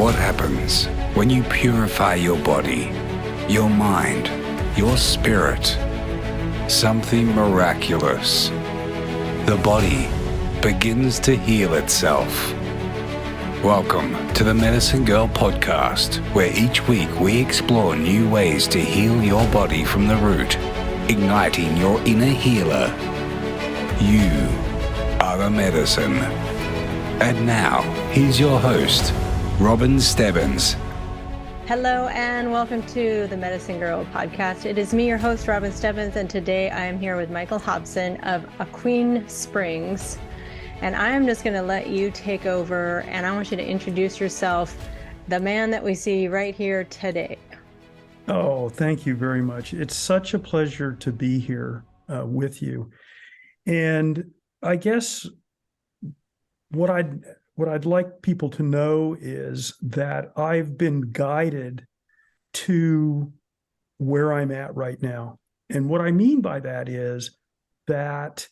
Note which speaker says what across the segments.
Speaker 1: What happens when you purify your body, your mind, your spirit? Something miraculous. The body begins to heal itself. Welcome to the Medicine Girl podcast, where each week we explore new ways to heal your body from the root, igniting your inner healer. You are the medicine. And now, here's your host, Stebbins.
Speaker 2: Hello and welcome to the Medicine Girl podcast. It is me, your host, Stebbins, and today I am here with Michael Hobson of Aquene Springs. And I am just going to let you take over, and I want you to introduce yourself, the man that we see right here today.
Speaker 3: Oh, thank you very much. It's such a pleasure to be here with you. And I guess what I'd like people to know is that I've been guided to where I'm at right now. And what I mean by that is that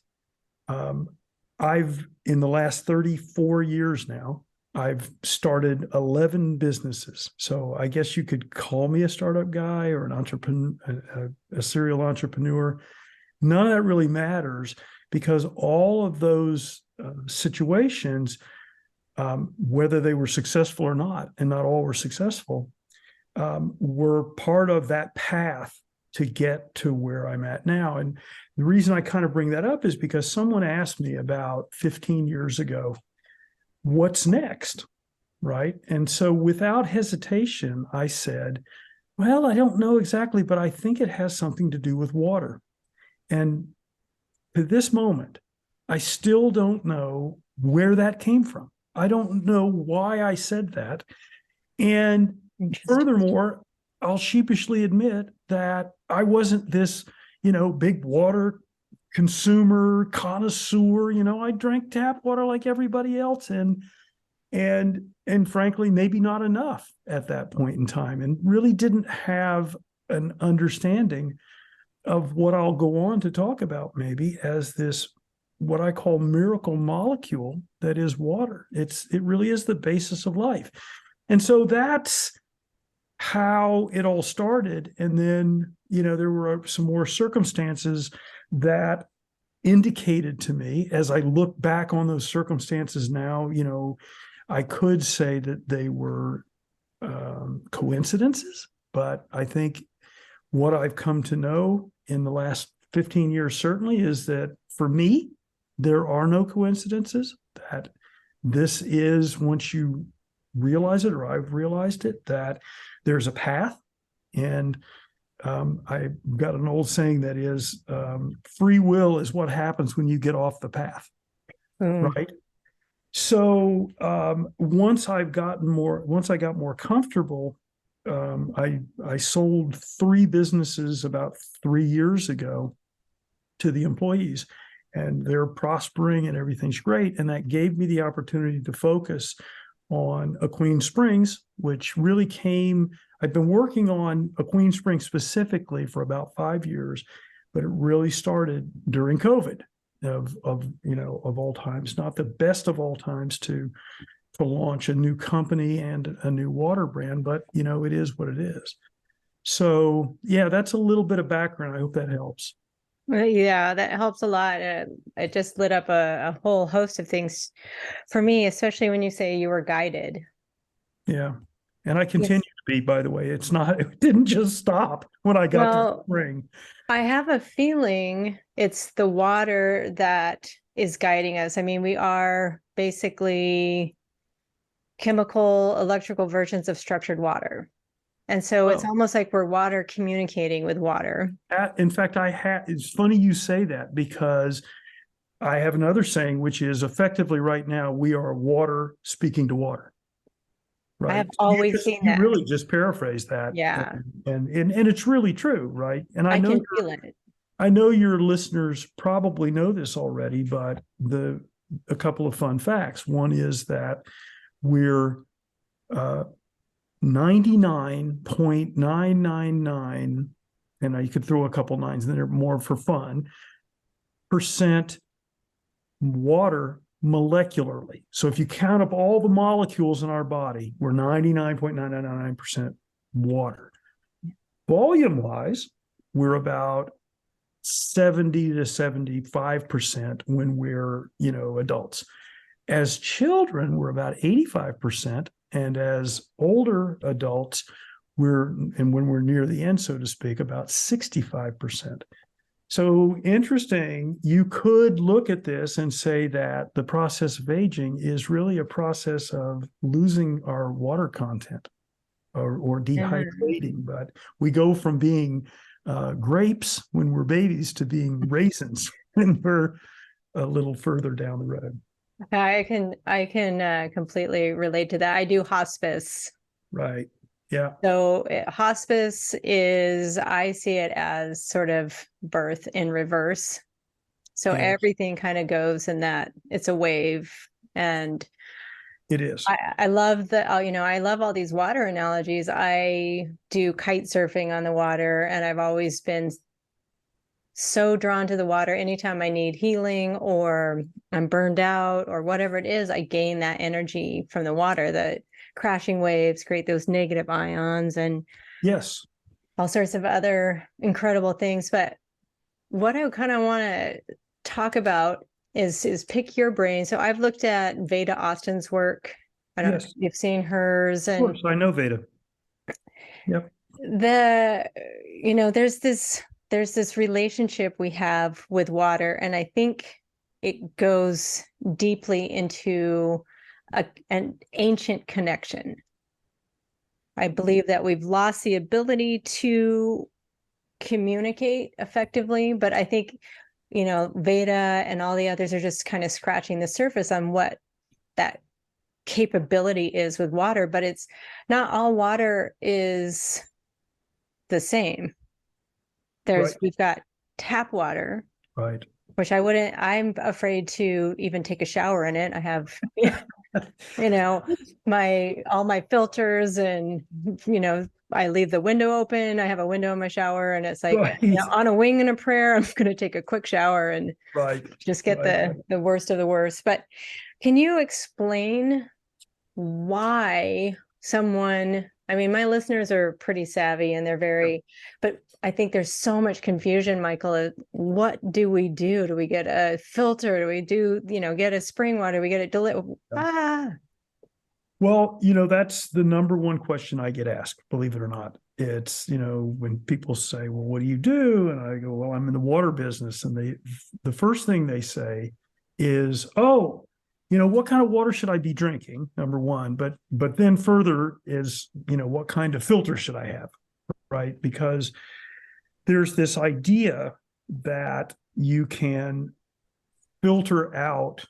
Speaker 3: in the last 34 years now, I've started 11 businesses. So I guess you could call me a startup guy or an entrepreneur, a serial entrepreneur. None of that really matters because all of those situations, whether they were successful or not, and not all were successful, were part of that path to get to where I'm at now. And the reason I kind of bring that up is because someone asked me about 15 years ago, what's next, right? And so without hesitation, I said, well, I don't know exactly, but I think it has something to do with water. And to this moment, I still don't know where that came from. I don't know why I said that. And furthermore, I'll sheepishly admit that I wasn't this, big water consumer, connoisseur. I drank tap water like everybody else. And frankly, maybe not enough at that point in time, and really didn't have an understanding of what I'll go on to talk about maybe as this, what I call miracle molecule that is water. It really is the basis of life. And so that's how it all started. And then, there were some more circumstances that indicated to me, as I look back on those circumstances now, I could say that they were coincidences, but I think what I've come to know in the last 15 years certainly is that for me, there are no coincidences, that this is, once you realize it, or I've realized it, that there's a path. And I've got an old saying that is, free will is what happens when you get off the path, right? So once I got more comfortable, I sold 3 businesses about 3 years ago to the employees, and they're prospering and everything's great. And that gave me the opportunity to focus on Aquene Springs, which really I'd been working on Aquene Springs specifically for about 5 years, but it really started during COVID of all times, not the best of all times to launch a new company and a new water brand, but it is what it is. So yeah, that's a little bit of background. I hope that helps.
Speaker 2: Well, yeah, that helps a lot. It just lit up a whole host of things for me, especially when you say you were guided.
Speaker 3: Yeah. And I continue to be, by the way. It didn't just stop when I got to the spring.
Speaker 2: I have a feeling it's the water that is guiding us. I mean, we are basically chemical, electrical versions of structured water. And so it's almost like we're water communicating with water.
Speaker 3: In fact, it's funny you say that, because I have another saying, which is effectively right now, we are water speaking to water. Right.
Speaker 2: I have always seen that.
Speaker 3: You really just paraphrased that.
Speaker 2: Yeah.
Speaker 3: And it's really true, right? And
Speaker 2: I can feel it.
Speaker 3: I know your listeners probably know this already, but a couple of fun facts. One is that we're 99.999, and you could throw a couple nines in there more for fun, % water molecularly. So if you count up all the molecules in our body, we're 99.999% water. Volume-wise, we're about 70 to 75% when we're, adults. As children, we're about 85%. And as older adults, when we're near the end, so to speak, about 65%. So interesting, you could look at this and say that the process of aging is really a process of losing our water content or dehydrating. But we go from being grapes when we're babies to being raisins when we're a little further down the road.
Speaker 2: I can completely relate to that. I do hospice.
Speaker 3: Right. Yeah.
Speaker 2: So hospice is, I see it as sort of birth in reverse. So
Speaker 3: Yes.
Speaker 2: everything kind of goes in that, it's a wave. And
Speaker 3: it is.
Speaker 2: I love I love all these water analogies. I do kite surfing on the water, and I've always been so drawn to the water. Anytime I need healing or I'm burned out or whatever it is, I gain that energy from the water. The crashing waves create those negative ions and
Speaker 3: yes,
Speaker 2: all sorts of other incredible things. But what I kind of want to talk about is pick your brain. So I've looked at Veda Austin's work. I don't know if you've seen hers. And
Speaker 3: of course, I know Veda. Yep.
Speaker 2: There's this relationship we have with water, and I think it goes deeply into an ancient connection. I believe that we've lost the ability to communicate effectively, but I think, Veda and all the others are just kind of scratching the surface on what that capability is with water, but it's not all water is the same. We've got tap water,
Speaker 3: right,
Speaker 2: which I'm afraid to even take a shower in it. I have, all my filters and, I leave the window open. I have a window in my shower, and it's like on a wing and a prayer, I'm going to take a quick shower and just get the worst of the worst. But can you explain why my listeners are pretty savvy and they're but I think there's so much confusion, Michael. What do we do? Do we get a filter? Do we get a spring water? Do we get it delivered?
Speaker 3: Well, that's the number one question I get asked, believe it or not. It's, when people say, well, what do you do? And I go, well, I'm in the water business. And the first thing they say is, oh, what kind of water should I be drinking? Number one, but then further is, what kind of filter should I have? Right? Because there's this idea that you can filter out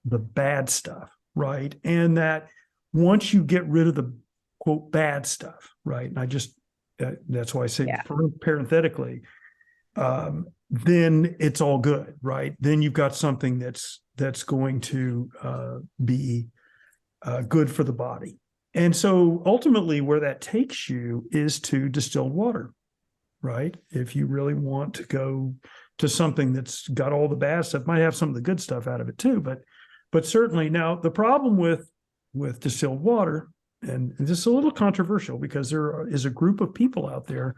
Speaker 3: the bad stuff, right? And that once you get rid of the quote bad stuff, right? And that's why I say parenthetically, then it's all good, right? Then you've got something that's going to be good for the body. And so ultimately where that takes you is to distilled water, right? If you really want to go to something that's got all the bad stuff, might have some of the good stuff out of it too, but certainly. Now the problem with distilled water, and this is a little controversial because there is a group of people out there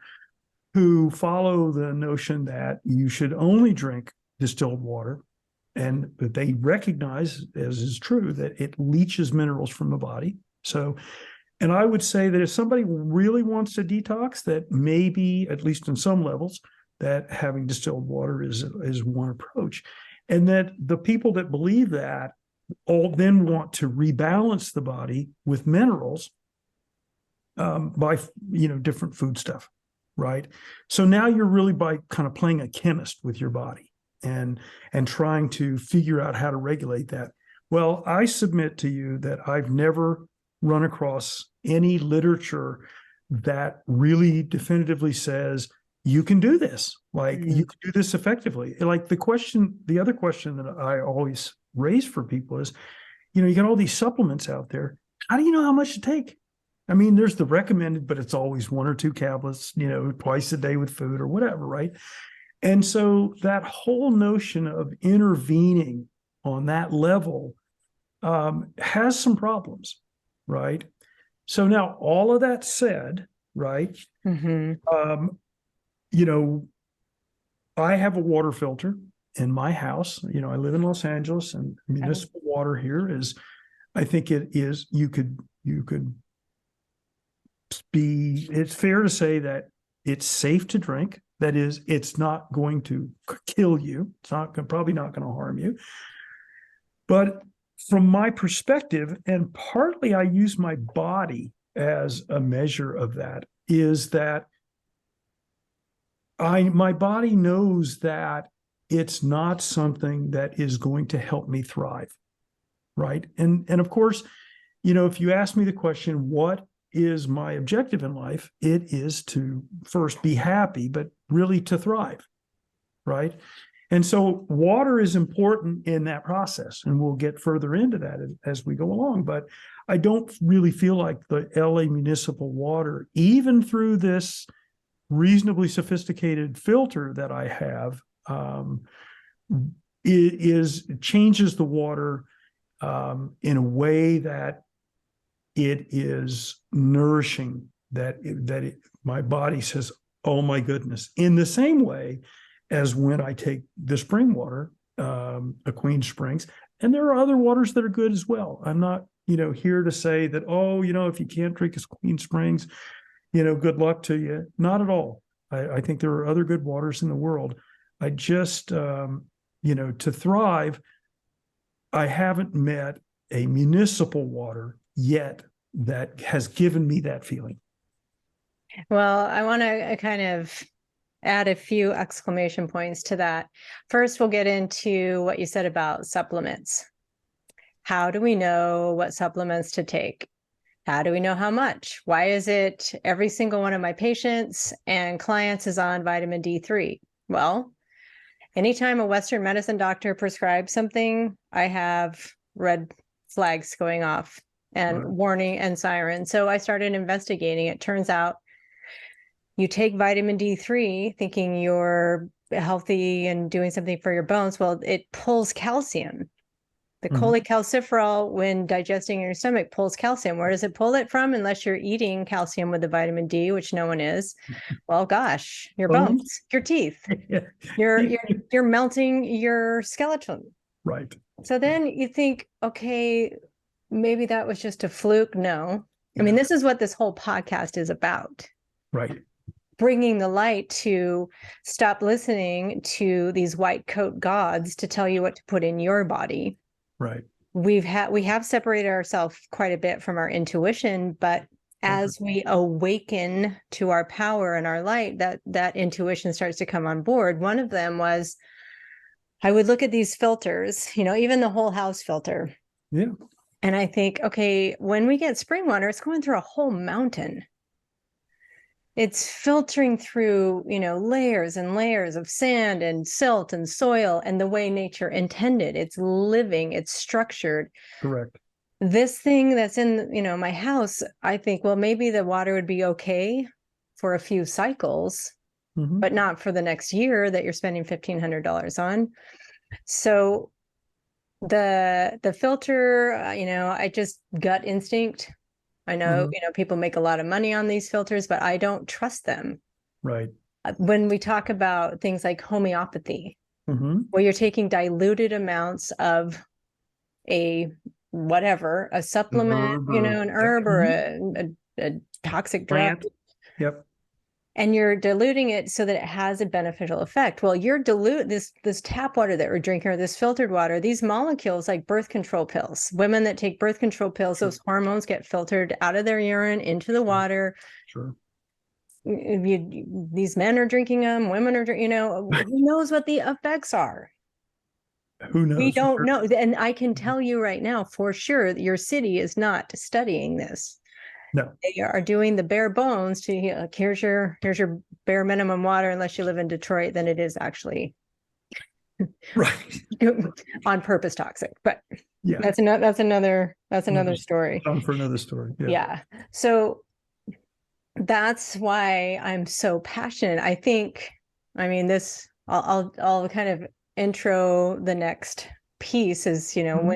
Speaker 3: who follow the notion that you should only drink distilled water, and that they recognize, as is true, that it leaches minerals from the body. So, and I would say that if somebody really wants to detox, that maybe, at least in some levels, that having distilled water is one approach. And that the people that believe that all then want to rebalance the body with minerals by different food stuff, right? So now you're really by kind of playing a chemist with your body and trying to figure out how to regulate that. Well, I submit to you that I've never run across any literature that really definitively says you can do this, you can do this effectively. Like the other question that I always raise for people is, you got all these supplements out there. How do you know how much to take? I mean, there's the recommended, but it's always 1 or 2 tablets, twice a day with food or whatever, right? And so that whole notion of intervening on that level has some problems, right? So now all of that said, right? You know, I have a water filter in my house. You know, I live in Los Angeles, and municipal water here is, I think it is, you could be, it's fair to say that it's safe to drink. That is, it's not going to kill you. It's probably not going to harm you. But from my perspective, and partly I use my body as a measure of that, is that my body knows that it's not something that is going to help me thrive, right? And of course, you know, if you ask me the question, what is my objective in life? It is to first be happy, but really to thrive, right? And so water is important in that process, and we'll get further into that as we go along. But I don't really feel like the LA municipal water, even through this reasonably sophisticated filter that I have, changes the water in a way that it is nourishing, my body says, oh my goodness, in the same way as when I take the spring water, Aquene Springs, and there are other waters that are good as well. I'm not, you know, here to say that, oh, you know, if you can't drink Aquene Springs, you know, good luck to you. Not at all. I think there are other good waters in the world. I just, you know, to thrive, I haven't met a municipal water yet that has given me that feeling.
Speaker 2: Well, I want to kind of add a few exclamation points to that. First, we'll get into what you said about supplements. How do we know what supplements to take? How do we know how much? Why is it every single one of my patients and clients is on vitamin D3? Well, anytime a Western medicine doctor prescribes something, I have red flags going off and warning and siren. So I started investigating. It turns out you take vitamin D3 thinking you're healthy and doing something for your bones. Well, it pulls calcium. The cholecalciferol, when digesting in your stomach, pulls calcium. Where does it pull it from? Unless you're eating calcium with the vitamin D, which no one is. Well, gosh, your bones, your teeth, you're melting your skeleton.
Speaker 3: Right.
Speaker 2: So then you think, okay, maybe that was just a fluke. No. I mean, this is what this whole podcast is about.
Speaker 3: Right.
Speaker 2: Bringing the light to stop listening to these white coat gods to tell you what to put in your body.
Speaker 3: Right.
Speaker 2: We have separated ourselves quite a bit from our intuition, but as we awaken to our power and our light, that intuition starts to come on board. One of them was, I would look at these filters, you know, even the whole house filter.
Speaker 3: Yeah.
Speaker 2: And I think, okay, when we get spring water, it's going through a whole mountain. It's filtering through, you know, layers and layers of sand and silt and soil and the way nature intended. It's living, it's structured.
Speaker 3: Correct.
Speaker 2: This thing that's in, you know, my house, I think, well, maybe the water would be okay for a few cycles, but not for the next year that you're spending $1,500 on. So the filter, you know, I just gut instinct. I know, you know, people make a lot of money on these filters, but I don't trust them.
Speaker 3: Right.
Speaker 2: When we talk about things like homeopathy, where you're taking diluted amounts of a supplement, you know, an herb or a toxic drug.
Speaker 3: Yep.
Speaker 2: And you're diluting it so that it has a beneficial effect. Well, you're this tap water that we're drinking, or this filtered water, these molecules, like birth control pills. Women that take birth control pills, those hormones get filtered out of their urine into the water.
Speaker 3: Sure.
Speaker 2: These men are drinking them, women are, you know, who knows what the effects are?
Speaker 3: Who knows?
Speaker 2: We don't know. And I can tell you right now, for sure, that your city is not studying this.
Speaker 3: No.
Speaker 2: They are doing the bare bones to, you know, here's your bare minimum water, unless you live in Detroit, then it is actually
Speaker 3: right
Speaker 2: on purpose toxic. But
Speaker 3: yeah,
Speaker 2: that's another story.
Speaker 3: For another story.
Speaker 2: Yeah. So that's why I'm so passionate. I think, I mean, this, I'll kind of intro the next piece is, you know,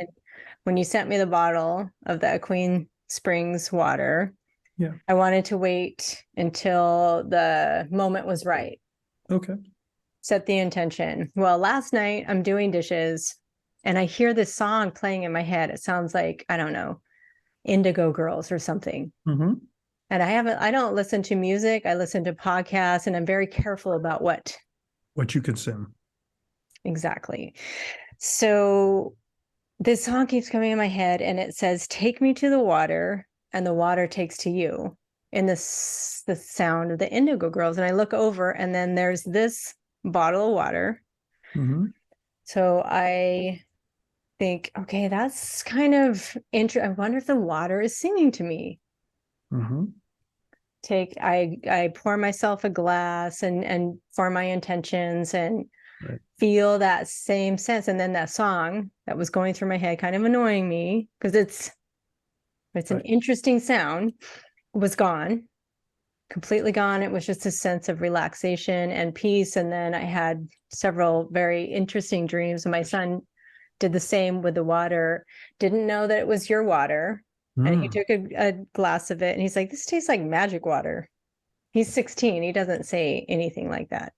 Speaker 2: when you sent me the bottle of the Aquene Springs water,
Speaker 3: Yeah.
Speaker 2: I wanted to wait until the moment was right.
Speaker 3: Okay.
Speaker 2: Set the intention. Well, last night I'm doing dishes and I hear this song playing in my head. It sounds like, I don't know, Indigo Girls or something.
Speaker 3: Mm-hmm.
Speaker 2: And I don't listen to music. I listen to podcasts, and I'm very careful about what
Speaker 3: you consume.
Speaker 2: exactly. So this song keeps coming in my head and it says, take me to the water and the water takes to you, in the sound of the Indigo Girls. And I look over and then there's this bottle of water.
Speaker 3: Mm-hmm.
Speaker 2: So I think, okay, that's kind of interesting. I wonder if the water is singing to me.
Speaker 3: Mm-hmm.
Speaker 2: I pour myself a glass and form my intentions and
Speaker 3: Right.
Speaker 2: feel that same sense. And then that song that was going through my head, kind of annoying me because it's an interesting sound, was gone, completely gone. It was just a sense of relaxation and peace. And then I had several very interesting dreams. And my son did the same with the water, didn't know that it was your water. And he took a glass of it and he's like, this tastes like magic water. He's 16. He doesn't say anything like that.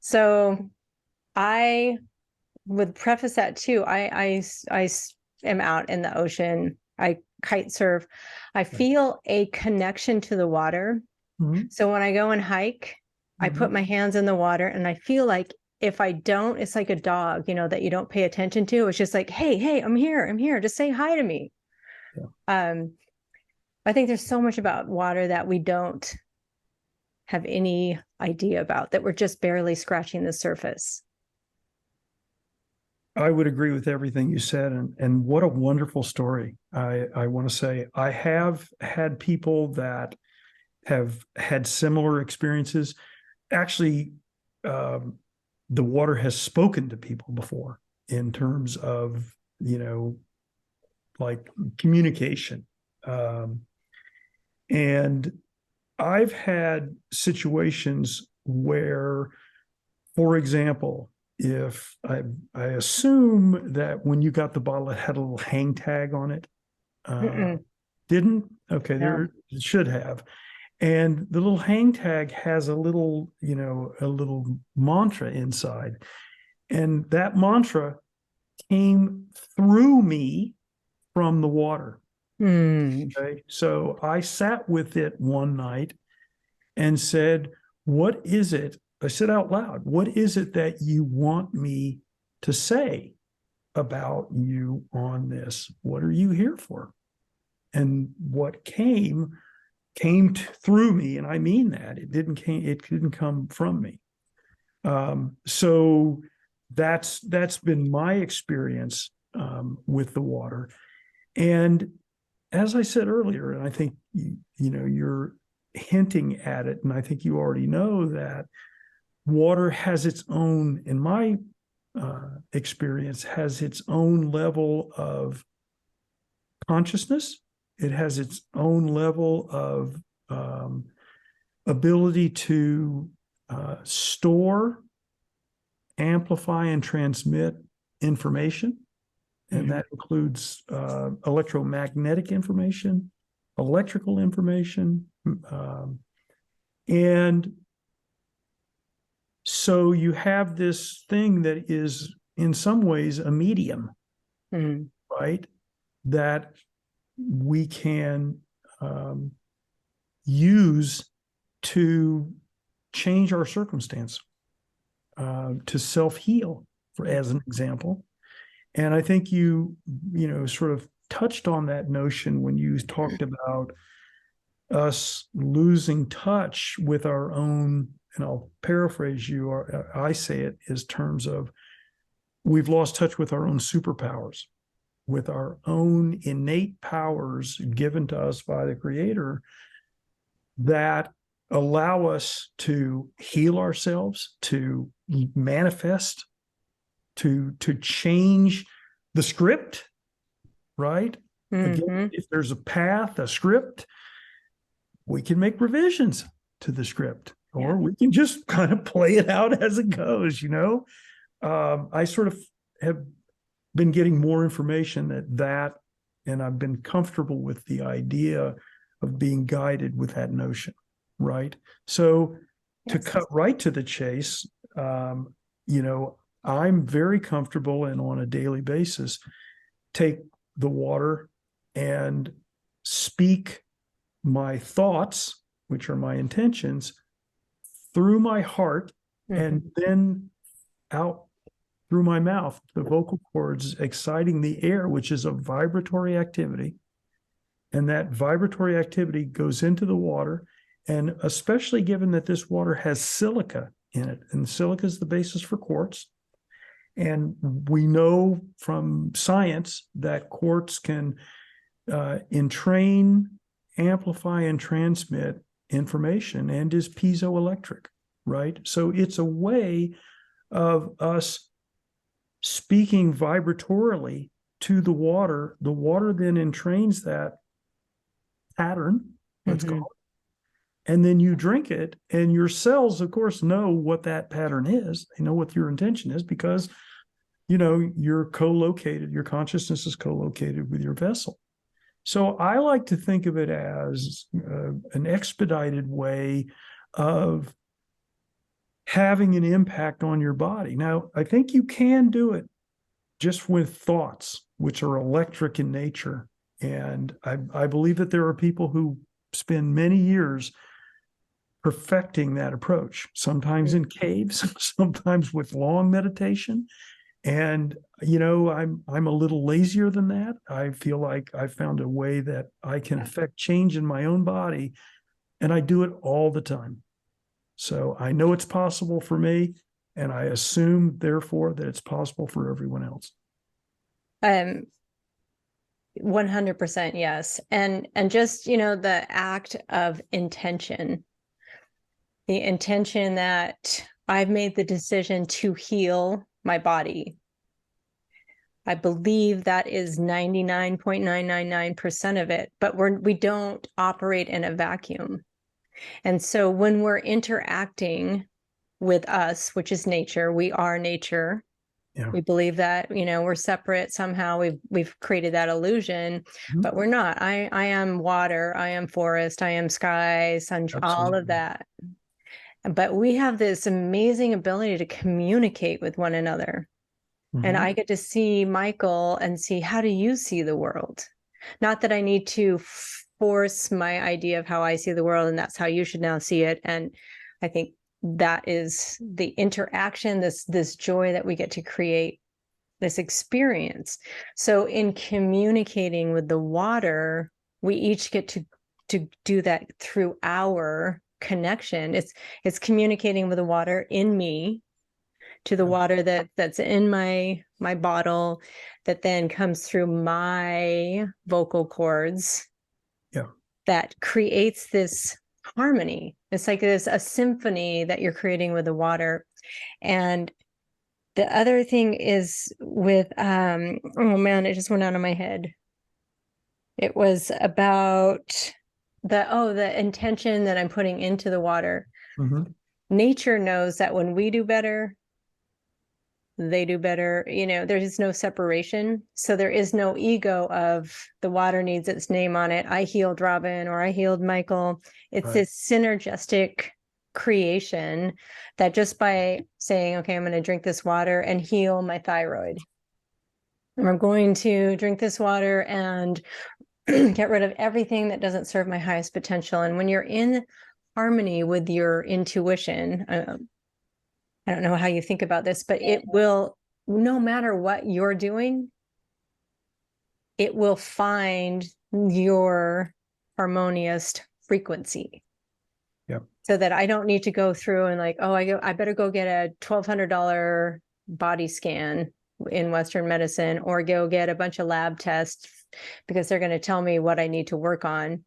Speaker 2: So I would preface that too. I am out in the ocean. I kite surf. I feel a connection to the water.
Speaker 3: Mm-hmm.
Speaker 2: So when I go and hike, I put my hands in the water and I feel like if I don't, it's like a dog, that you don't pay attention to. It's just like, hey, I'm here. Just say hi to me. Yeah. I think there's so much about water that we don't have any idea about, that we're just barely scratching the surface.
Speaker 3: I would agree with everything you said, and what a wonderful story. I want to say I have had people that have had similar experiences. Actually, the water has spoken to people before in terms of, like communication. And I've had situations where, for example, if I assume that when you got the bottle, it had a little hang tag on it. Didn't? Okay,
Speaker 2: No.
Speaker 3: there it should have. And the little hang tag has a little mantra inside. And that mantra came through me from the water. Okay. So I sat with it one night and said, what is it? I said out loud, what is it that you want me to say about you on this? What are you here for? And what came through me, and I mean that it didn't come from me. So that's been my experience with the water. And as I said earlier, and I think you're hinting at it, and I think you already know that water has its own, in my experience, has its own level of consciousness. It has its own level of ability to store, amplify, and transmit information. And that includes electromagnetic information, electrical information. And so you have this thing that is in some ways a medium, right? That we can use to change our circumstance, to self-heal, as an example. And I think you sort of touched on that notion when you talked about us losing touch with our own, and I'll paraphrase you, or I say it as terms of, we've lost touch with our own superpowers, with our own innate powers given to us by the Creator that allow us to heal ourselves, to manifest, to change the script, right? Again, if there's a path, a script, we can make revisions to the script, or we can just kind of play it out as it goes, I sort of have been getting more information and I've been comfortable with the idea of being guided with that notion, right? So to cut right to the chase, I'm very comfortable and on a daily basis take the water and speak my thoughts, which are my intentions, through my heart and then out through my mouth, the vocal cords, exciting the air, which is a vibratory activity. And that vibratory activity goes into the water. And especially given that this water has silica in it, and silica is the basis for quartz. And we know from science that quartz can entrain, amplify, and transmit information and is piezoelectric, right? So it's a way of us speaking vibratorily to the water. The water then entrains that pattern, let's call it, and then you drink it, and your cells, of course, know what that pattern is. They know what your intention is because, you're co-located, your consciousness is co-located with your vessel. So I like to think of it as an expedited way of having an impact on your body. Now, I think you can do it just with thoughts, which are electric in nature. And I believe that there are people who spend many years perfecting that approach, sometimes in caves, sometimes with long meditation. And, I'm a little lazier than that. I feel like I found a way that I can affect change in my own body, and I do it all the time. So I know it's possible for me, and I assume, therefore, that it's possible for everyone else.
Speaker 2: 100% yes. And just, the act of intention, the intention that I've made the decision to heal my body. I believe that is 99.999% of it, but we don't operate in a vacuum. And so when we're interacting with us, which is nature, we are nature.
Speaker 3: Yeah.
Speaker 2: We believe that, we're separate somehow. We've created that illusion, but we're not. I am water, I am forest, I am sky, sunshine, all of that. But we have this amazing ability to communicate with one another. And I get to see Michael and see, how do you see the world? Not that I need to force my idea of how I see the world, and that's how you should now see it. And I think that is the interaction, this joy that we get to create, this experience. So in communicating with the water, we each get to do that through our connection. It's communicating with the water in me to the water that's in my bottle, that then comes through my vocal cords.
Speaker 3: Yeah.
Speaker 2: That creates this harmony. It's like there's a symphony that you're creating with the water. And the other thing is with oh man, it just went out of my head. It was about the intention that I'm putting into the water. Nature knows that when we do better, they do better. There is no separation. So there is no ego of the water needs its name on it. I healed Robin, or I healed Michael. It's this synergistic creation that just by saying, okay, I'm going to drink this water and heal my thyroid. I'm going to drink this water and get rid of everything that doesn't serve my highest potential. And when you're in harmony with your intuition, I don't know how you think about this, but it will, no matter what you're doing, it will find your harmonious frequency.
Speaker 3: Yep.
Speaker 2: So that I don't need to go through and I better go get a $1,200 body scan in Western medicine, or go get a bunch of lab tests because they're going to tell me what I need to work on.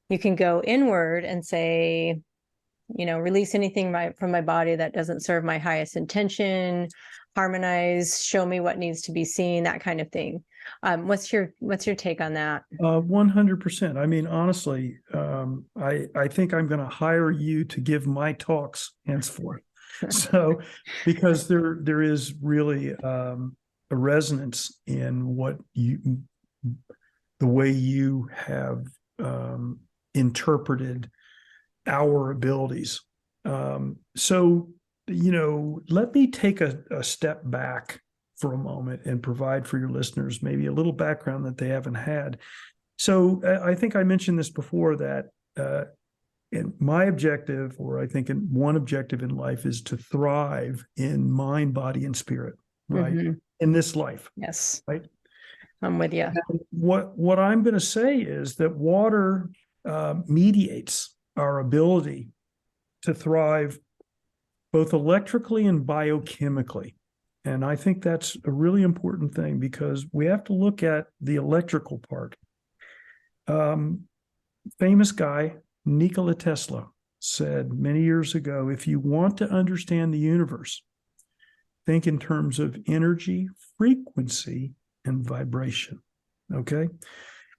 Speaker 2: You can go inward and say, release anything from my body that doesn't serve my highest intention, harmonize, show me what needs to be seen, that kind of thing. What's your take on that?
Speaker 3: 100%. I mean, honestly, I think I'm going to hire you to give my talks henceforth. So, because there is really a a resonance in the way you have interpreted our abilities. So, let me take a step back for a moment and provide for your listeners maybe a little background that they haven't had. So I think I mentioned this before, that my objective, or I think one objective in life, is to thrive in mind, body, and spirit, right?
Speaker 2: Mm-hmm.
Speaker 3: In this life.
Speaker 2: Yes.
Speaker 3: Right.
Speaker 2: I'm with you.
Speaker 3: And what I'm going to say is that water mediates our ability to thrive both electrically and biochemically. And I think that's a really important thing, because we have to look at the electrical part. Famous guy, Nikola Tesla, said many years ago, if you want to understand the universe, think in terms of energy, frequency, and vibration. Okay.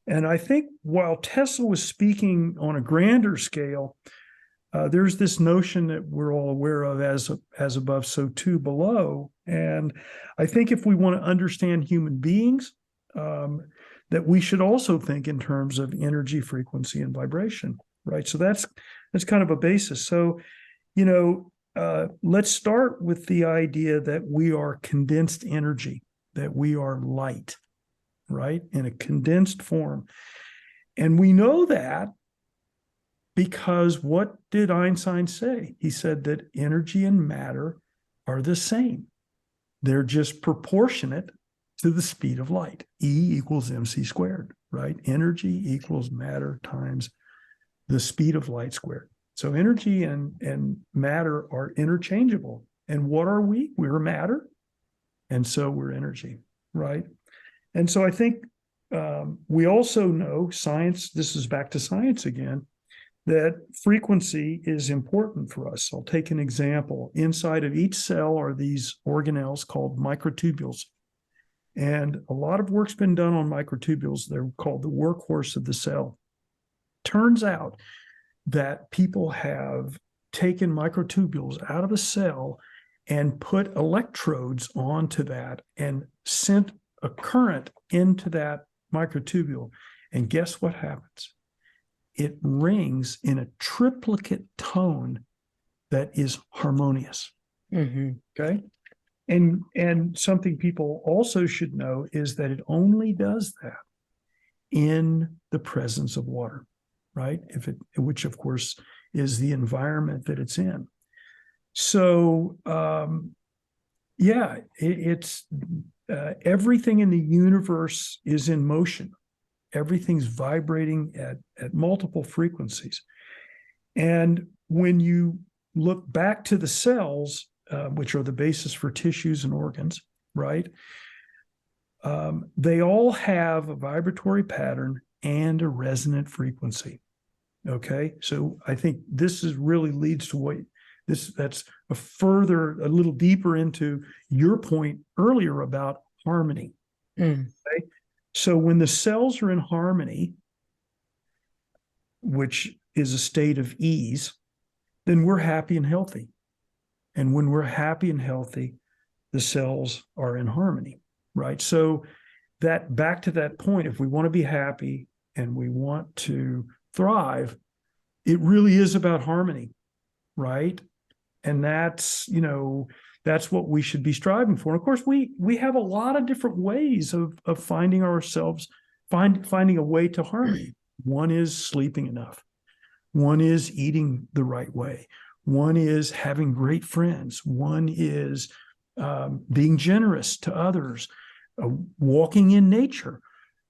Speaker 3: And I think while Tesla was speaking on a grander scale, there's this notion that we're all aware of, as above, so too below. And I think if we want to understand human beings, that we should also think in terms of energy, frequency, and vibration, right? So that's kind of a basis. So, let's start with the idea that we are condensed energy, that we are light, right? In a condensed form. And we know that because what did Einstein say? He said that energy and matter are the same. They're just proportionate to the speed of light. E equals mc squared, right? Energy equals matter times the speed of light squared. So energy and matter are interchangeable. And what are we? We're matter. And so we're energy, right? And so I think we also know science, this is back to science again, that frequency is important for us. I'll take an example. Inside of each cell are these organelles called microtubules. And a lot of work's been done on microtubules. They're called the workhorse of the cell. Turns out that people have taken microtubules out of a cell and put electrodes onto that and sent a current into that microtubule. And guess what happens? It rings in a triplicate tone that is harmonious.
Speaker 2: Mm-hmm.
Speaker 3: Okay. And something people also should know is that it only does that in the presence of water, right? Which of course is the environment that it's in. So, it's everything in the universe is in motion. Everything's vibrating at multiple frequencies. And when you look back to the cells, which are the basis for tissues and organs, right? They all have a vibratory pattern and a resonant frequency. Okay. So I think this really leads to that's a little deeper into your point earlier about harmony.
Speaker 2: Mm.
Speaker 3: Okay? So when the cells are in harmony, which is a state of ease, then we're happy and healthy. And when we're happy and healthy, the cells are in harmony, right? So that back to that point, if we want to be happy and we want to thrive, it really is about harmony, right? And that's what we should be striving for. And of course, we have a lot of different ways of finding ourselves, finding a way to harmony. One is sleeping enough. One is eating the right way. One is having great friends. One is being generous to others, walking in nature,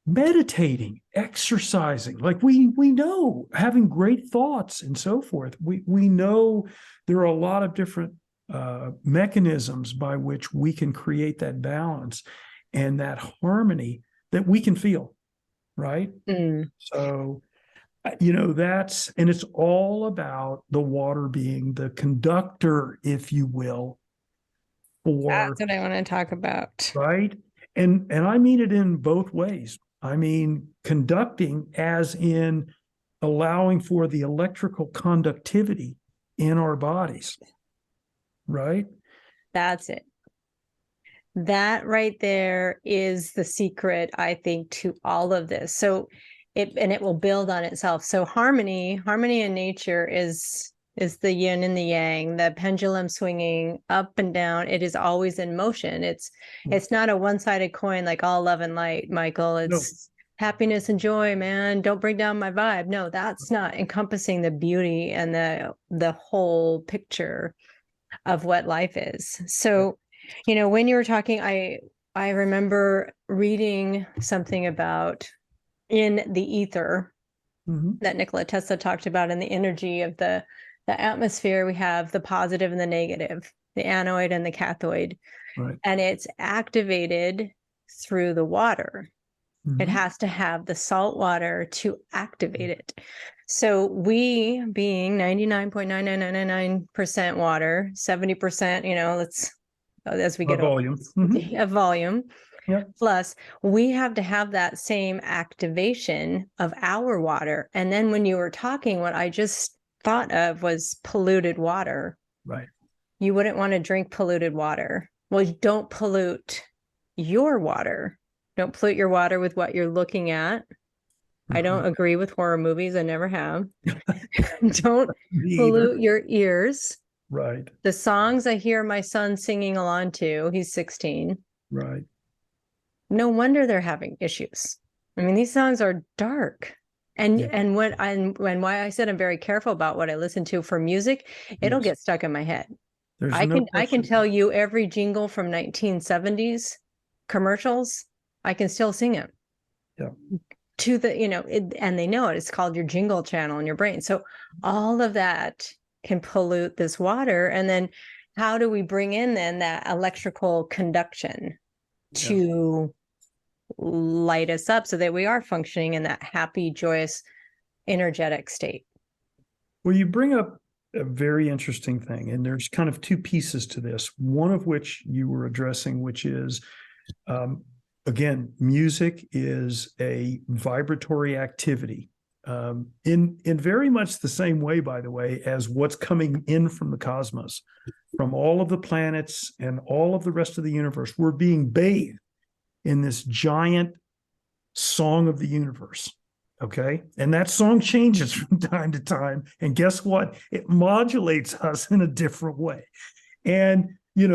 Speaker 3: meditating, exercising. Like we know, having great thoughts and so forth. We know there are a lot of different mechanisms by which we can create that balance and that harmony that we can feel, right?
Speaker 2: Mm.
Speaker 3: So, and it's all about the water being the conductor, if you will,
Speaker 2: That's what I want to talk about.
Speaker 3: Right. And I mean it in both ways. I mean, conducting as in allowing for the electrical conductivity in our bodies. Right.
Speaker 2: That's it. That right there is the secret, I think, to all of this. So it will build on itself. So harmony in nature is the yin and the yang, the pendulum swinging up and down. It is always in motion. It's not a one-sided coin like all love and light, Michael. It's happiness and joy, man. Don't bring down my vibe. No, that's not encompassing the beauty and the whole picture of what life is. So, when you were talking, I remember reading something about in the ether that Nikola Tesla talked about, in the energy of the atmosphere. We have the positive and the negative, the anoid and the cathode, and it's activated through the water. It has to have the salt water to activate it. So we, being 99.99999% water, 70%, let's, as we get
Speaker 3: volume,
Speaker 2: a volume, plus we have to have that same activation of our water. And then when you were talking, what I just thought of was polluted water.
Speaker 3: Right.
Speaker 2: You wouldn't want to drink polluted water. Well, don't pollute your water. Don't pollute your water with what you're looking at. I don't agree with horror movies. I never have. Don't pollute your ears.
Speaker 3: Right.
Speaker 2: The songs I hear my son singing along to, he's 16.
Speaker 3: Right.
Speaker 2: No wonder they're having issues. I mean, these songs are dark. And why I said I'm very careful about what I listen to for music, it'll get stuck in my head. I can tell you every jingle from 1970s commercials. I can still sing it.
Speaker 3: Yeah.
Speaker 2: To the, and they know it. It's called your jingle channel in your brain. So all of that can pollute this water. And then how do we bring in then that electrical conduction to light us up so that we are functioning in that happy, joyous, energetic state?
Speaker 3: Well, you bring up a very interesting thing, and there's kind of two pieces to this. One of which you were addressing, which is, again, music is a vibratory activity, in very much the same way, by the way, as what's coming in from the cosmos, from all of the planets and all of the rest of the universe. We're being bathed in this giant song of the universe. Okay. And that song changes from time to time. And guess what? It modulates us in a different way. And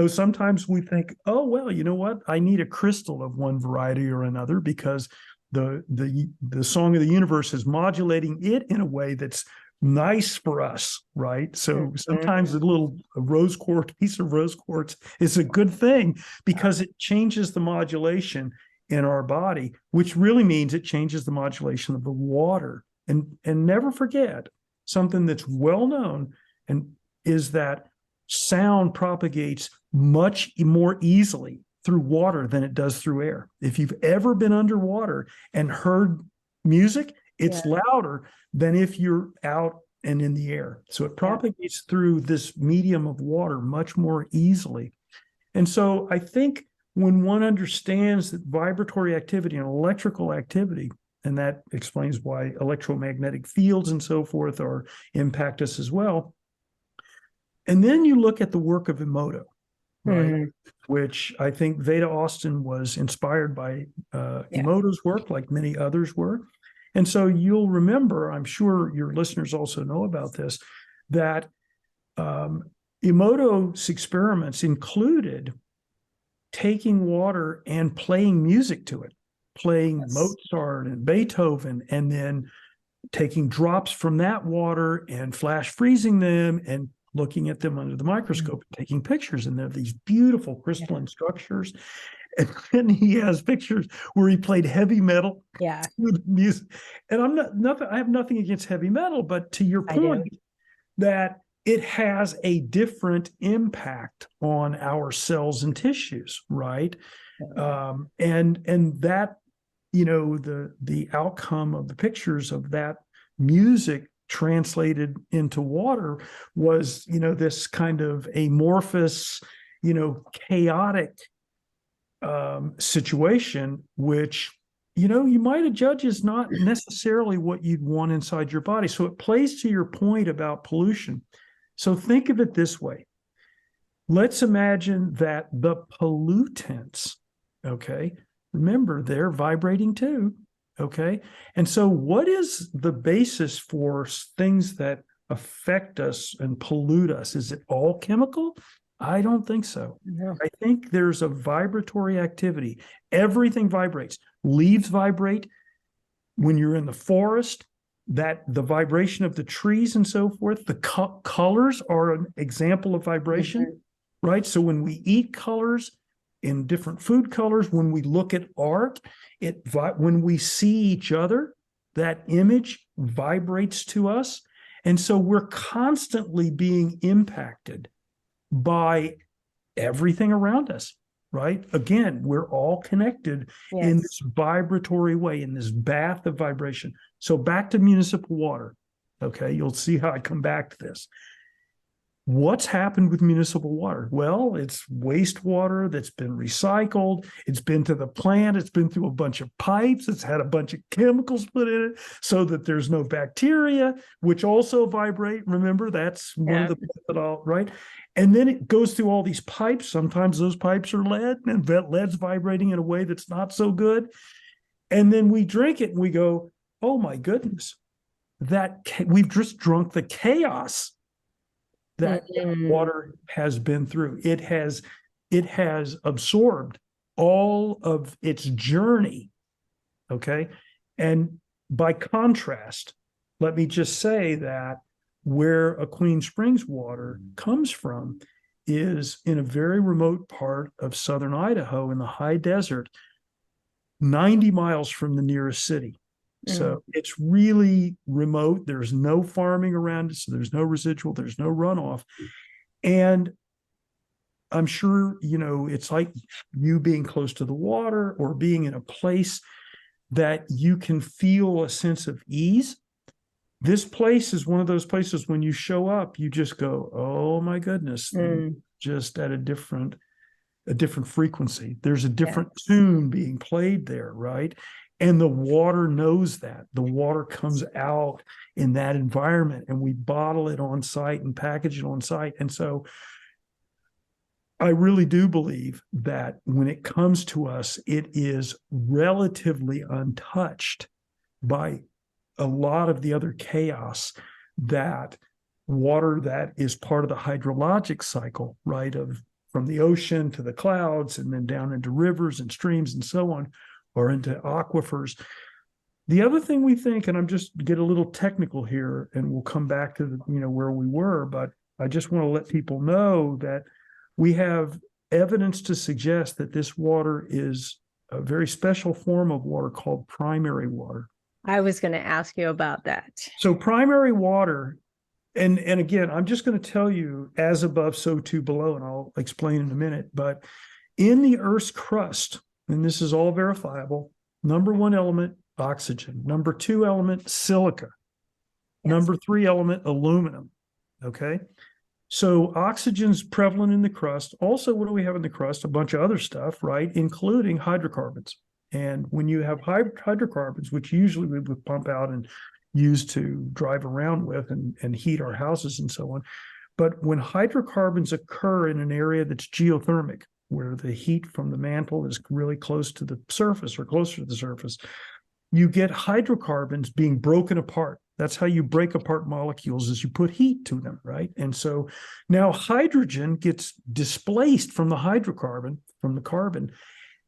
Speaker 3: sometimes we think, oh, well, you know what? I need a crystal of one variety or another because the song of the universe is modulating it in a way that's nice for us, right? So sometimes a piece of rose quartz is a good thing because it changes the modulation in our body, which really means it changes the modulation of the water. And never forget something that's well known, and is that sound propagates much more easily through water than it does through air. If you've ever been underwater and heard music, it's louder than if you're out and in the air. So it propagates through this medium of water much more easily. And so I think when one understands that vibratory activity and electrical activity, and that explains why electromagnetic fields and so forth impact us as well. And then you look at the work of Emoto, right? Which I think Veda Austin was inspired by Emoto's work, like many others were. And so you'll remember, I'm sure your listeners also know about this, that Emoto's experiments included taking water and playing music to it, playing Mozart and Beethoven, and then taking drops from that water and flash freezing them and looking at them under the microscope, taking pictures, and they're these beautiful crystalline structures. And then he has pictures where he played heavy metal with music. And I have nothing against heavy metal, but to your point, that it has a different impact on our cells and tissues, right? And that, the outcome of the pictures of that music translated into water was, this kind of amorphous, chaotic situation, which, you might have judged is not necessarily what you'd want inside your body. So it plays to your point about pollution. So think of it this way. Let's imagine that the pollutants, okay, remember they're vibrating too, okay? And so what is the basis for things that affect us and pollute us? Is it all chemical? I don't think so.
Speaker 2: No.
Speaker 3: I think there's a vibratory activity. Everything vibrates. Leaves vibrate. When you're in the forest, that the vibration of the trees and so forth, the colors are an example of vibration, right? So when we eat colors in different food colors, when we look at art, when we see each other, that image vibrates to us. And so we're constantly being impacted by everything around us, right? Again, we're all connected in this vibratory way, in this bath of vibration. So back to municipal water, okay? You'll see how I come back to this. What's happened with municipal water? Well, it's wastewater that's been recycled. It's been to the plant. It's been through a bunch of pipes. It's had a bunch of chemicals put in it so that there's no bacteria, which also vibrate. Remember, that's one of the, right? And then it goes through all these pipes. Sometimes those pipes are lead, and lead's vibrating in a way that's not so good. And then we drink it and we go, oh my goodness, we've just drunk the chaos that water has been through. It has absorbed all of its journey, okay? And by contrast, let me just say that where Aquene Springs water comes from is in a very remote part of southern Idaho in the high desert, 90 miles from the nearest city. So it's really remote. There's no farming around it. So there's no residual, there's no runoff. And I'm sure, it's like you being close to the water or being in a place that you can feel a sense of ease. This place is one of those places when you show up, you just go, oh my goodness, just at a different frequency. There's a different tune being played there, right? And the water knows that. The water comes out in that environment, and we bottle it on site and package it on site. And so I really do believe that when it comes to us, it is relatively untouched by a lot of the other chaos that water that is part of the hydrologic cycle, right? From the ocean to the clouds and then down into rivers and streams and so on, or into aquifers. The other thing we think, and I'm just get a little technical here, and we'll come back to where we were, but I just want to let people know that we have evidence to suggest that this water is a very special form of water called primary water.
Speaker 2: I was going to ask you about that.
Speaker 3: So primary water, and again, I'm just going to tell you as above, so too below, and I'll explain in a minute, but in the Earth's crust, and this is all verifiable, number one element, oxygen. Number two element, silica. Number three element, aluminum. Okay. So oxygen's prevalent in the crust. Also, what do we have in the crust? A bunch of other stuff, right? Including hydrocarbons. And when you have hydrocarbons, which usually we would pump out and use to drive around with and heat our houses and so on. But when hydrocarbons occur in an area that's geothermic, where the heat from the mantle is really close to the surface or closer to the surface, you get hydrocarbons being broken apart. That's how you break apart molecules, is you put heat to them, right? And so now hydrogen gets displaced from the hydrocarbon, from the carbon,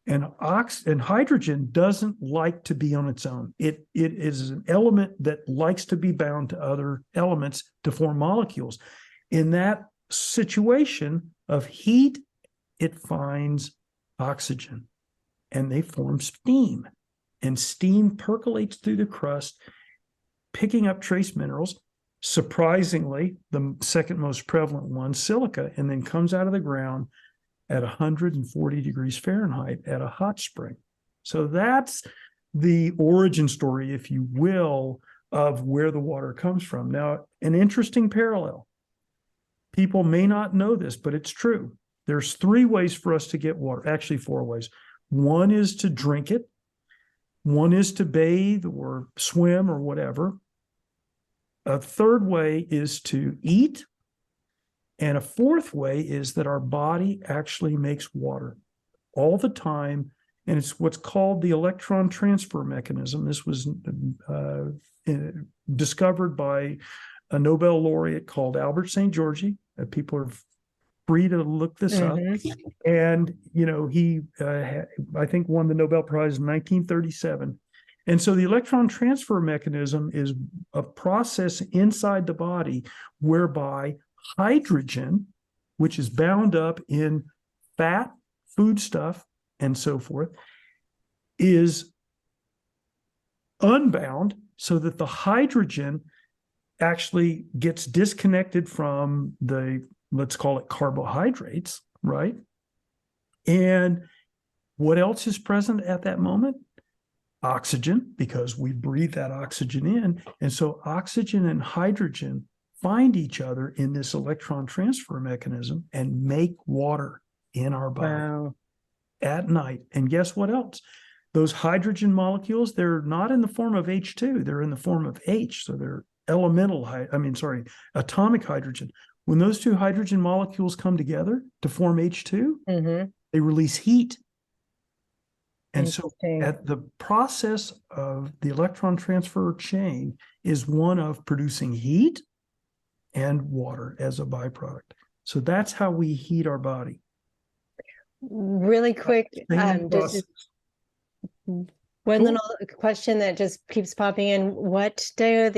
Speaker 3: and hydrogen doesn't like to be on its own. It is an element that likes to be bound to other elements to form molecules. In that situation of heat, it finds oxygen and they form steam, and steam percolates through the crust, picking up trace minerals. Surprisingly, the second most prevalent one, silica, and then comes out of the ground at 140 degrees Fahrenheit at a hot spring. So that's the origin story, if you will, of where the water comes from. Now, an interesting parallel. People may not know this, but it's true. There's three ways for us to get water, actually four ways. One is to drink it. One is to bathe or swim or whatever. A third way is to eat. And a fourth way is that our body actually makes water all the time. And it's what's called the electron transfer mechanism. This was discovered by a Nobel laureate called Albert St. Georgi. People are free to look this up. And, he, I think, won the Nobel Prize in 1937. And so the electron transfer mechanism is a process inside the body whereby hydrogen, which is bound up in fat, foodstuff, and so forth, is unbound so that the hydrogen actually gets disconnected from the, let's call it, carbohydrates, right? And what else is present at that moment? Oxygen, because we breathe that oxygen in. And so oxygen and hydrogen find each other in this electron transfer mechanism and make water in our body at night. And guess what else? Those hydrogen molecules, they're not in the form of H2, they're in the form of H. So they're atomic hydrogen. When those two hydrogen molecules come together to form H2, they release heat. And so at the process of the electron transfer chain is one of producing heat and water as a byproduct. So that's how we heat our body.
Speaker 2: Really quick, one little question that just keeps popping in. What do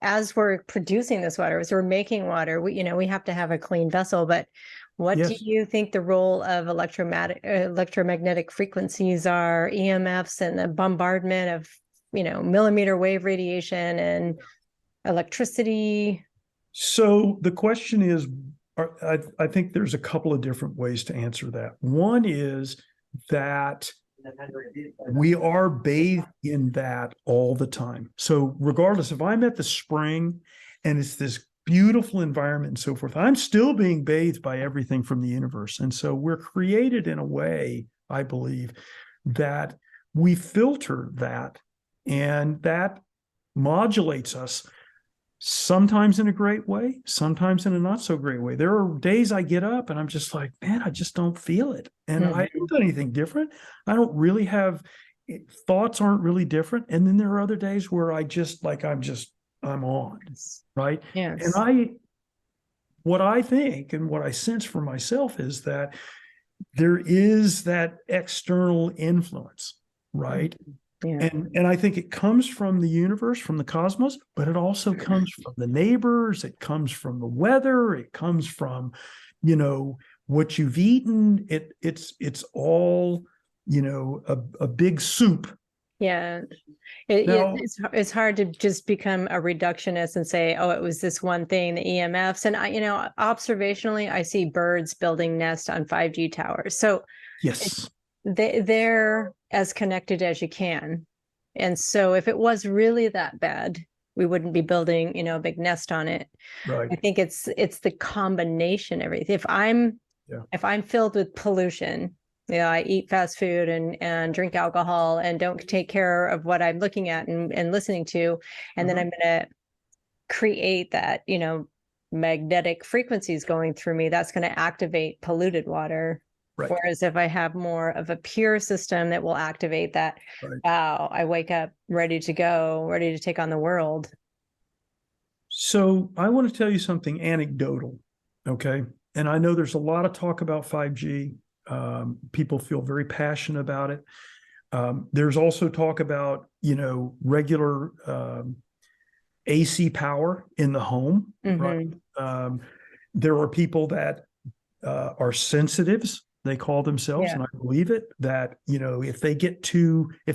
Speaker 2: as we're producing this water, as we're making water, we have to have a clean vessel, but what do you think the role of electromagnetic frequencies are, EMFs, and the bombardment of, millimeter wave radiation and electricity?
Speaker 3: So the question is, I think there's a couple of different ways to answer that. One is that we are bathed in that all the time. So regardless, if I'm at the spring and it's this beautiful environment and so forth, I'm still being bathed by everything from the universe. And so we're created in a way, I believe, that we filter that, and that modulates us, sometimes in a great way, sometimes in a not so great way. There are days I get up and I'm just like, man, I just don't feel it. And I haven't done anything different. I don't really have, thoughts aren't really different. And then there are other days where I'm on, right?
Speaker 2: Yes.
Speaker 3: And what I think and what I sense for myself is that there is that external influence, right?
Speaker 2: Yeah.
Speaker 3: And I think it comes from the universe, from the cosmos, but it also comes from the neighbors. It comes from the weather. It comes from, what you've eaten. It's all, a big soup.
Speaker 2: Yeah. It's hard to just become a reductionist and say, oh, it was this one thing, the EMFs. And observationally, I see birds building nests on 5G towers. So
Speaker 3: yes,
Speaker 2: they're as connected as you can. And so if it was really that bad, we wouldn't be building, a big nest on it.
Speaker 3: right.
Speaker 2: I think it's the combination of everything. If I'm filled with pollution, I eat fast food and drink alcohol and don't take care of what I'm looking at and listening to, and then I'm going to create that, magnetic frequencies going through me, that's going to activate polluted water. Right. Whereas if I have more of a pure system that will activate that, wow, I wake up ready to go, ready to take on the world.
Speaker 3: So I want to tell you something anecdotal, okay? And I know there's a lot of talk about 5G. People feel very passionate about it. There's also talk about, regular AC power in the home, right? There are people that are sensitives, they call themselves, and I believe it, that, if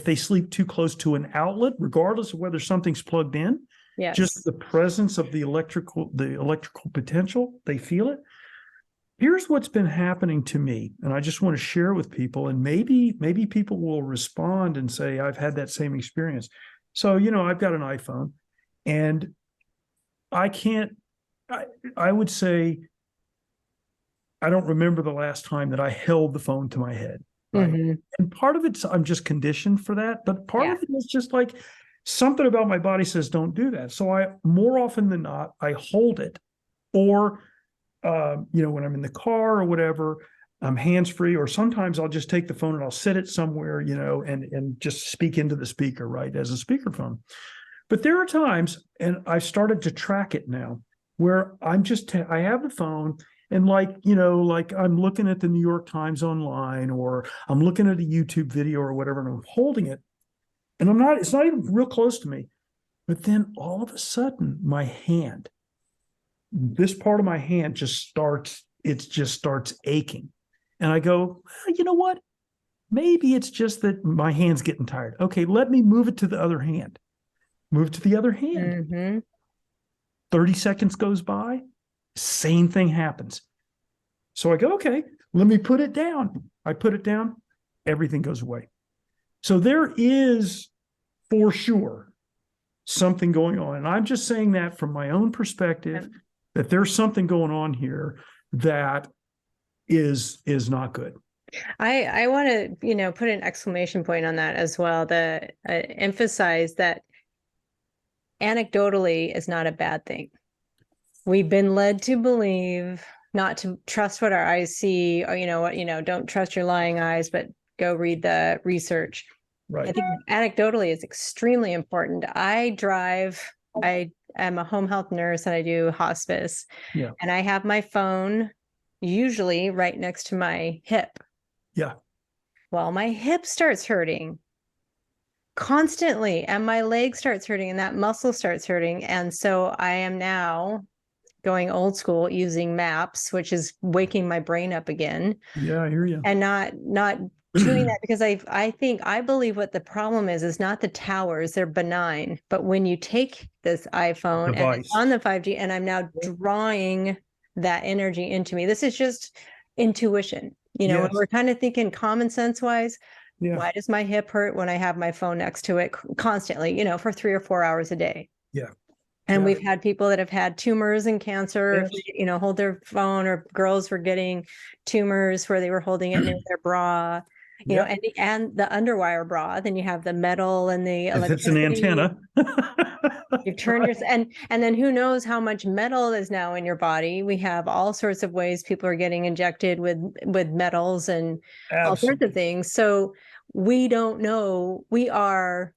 Speaker 3: they sleep too close to an outlet, regardless of whether something's plugged in, just the presence of the electrical potential, they feel it. Here's what's been happening to me, and I just want to share with people, and maybe people will respond and say, I've had that same experience. So, I've got an iPhone, and I would say, I don't remember the last time that I held the phone to my head. Right? And part of it's, I'm just conditioned for that, but part of it is just like something about my body says, don't do that. So more often than not, I hold it, or when I'm in the car or whatever, I'm hands-free, or sometimes I'll just take the phone and I'll set it somewhere, and just speak into the speaker, right, as a speakerphone. But there are times, and I've started to track it now, where I have the phone and like I'm looking at the New York Times online, or I'm looking at a YouTube video or whatever, and I'm holding it, and it's not even real close to me. But then all of a sudden, this part of my hand just starts aching. And I go, well, you know what? Maybe it's just that my hand's getting tired. Okay, let me move it to the other hand. Move to the other hand.
Speaker 2: Mm-hmm.
Speaker 3: 30 seconds goes by, same thing happens. So I go, okay, let me put it down. I put it down, everything goes away. So there is, for sure, something going on. And I'm just saying that from my own perspective, that there's something going on here that is not good.
Speaker 2: I want to, put an exclamation point on that as well, to emphasize that anecdotally is not a bad thing. We've been led to believe not to trust what our eyes see, or, don't trust your lying eyes, but go read the research.
Speaker 3: Right.
Speaker 2: I think anecdotally is extremely important. I am a home health nurse and I do hospice.
Speaker 3: Yeah.
Speaker 2: And I have my phone usually right next to my hip.
Speaker 3: Yeah.
Speaker 2: Well, my hip starts hurting constantly and my leg starts hurting and that muscle starts hurting. And so I am now going old school using maps, which is waking my brain up again.
Speaker 3: Yeah, I hear you.
Speaker 2: And not doing that, because I believe what the problem is not the towers, they're benign. But when you take this iPhone
Speaker 3: Device.
Speaker 2: and it's on the 5G, and I'm now drawing that energy into me, this is just intuition.
Speaker 3: Yes.
Speaker 2: We're kind of thinking common sense wise.
Speaker 3: Yeah.
Speaker 2: Why does my hip hurt when I have my phone next to it constantly, for 3 or 4 hours a day?
Speaker 3: Yeah.
Speaker 2: And
Speaker 3: Yeah.
Speaker 2: we've had people that have had tumors and cancer,
Speaker 3: Yes.
Speaker 2: hold their phone, or girls were getting tumors where they were holding it near their bra,
Speaker 3: Yep.
Speaker 2: and the underwire bra. Then you have the metal and the
Speaker 3: If it's an
Speaker 2: electricity.
Speaker 3: antenna.
Speaker 2: You've turned your, and then who knows how much metal is now in your body. We have all sorts of ways people are getting injected with metals and all sorts of things. So we don't know. We are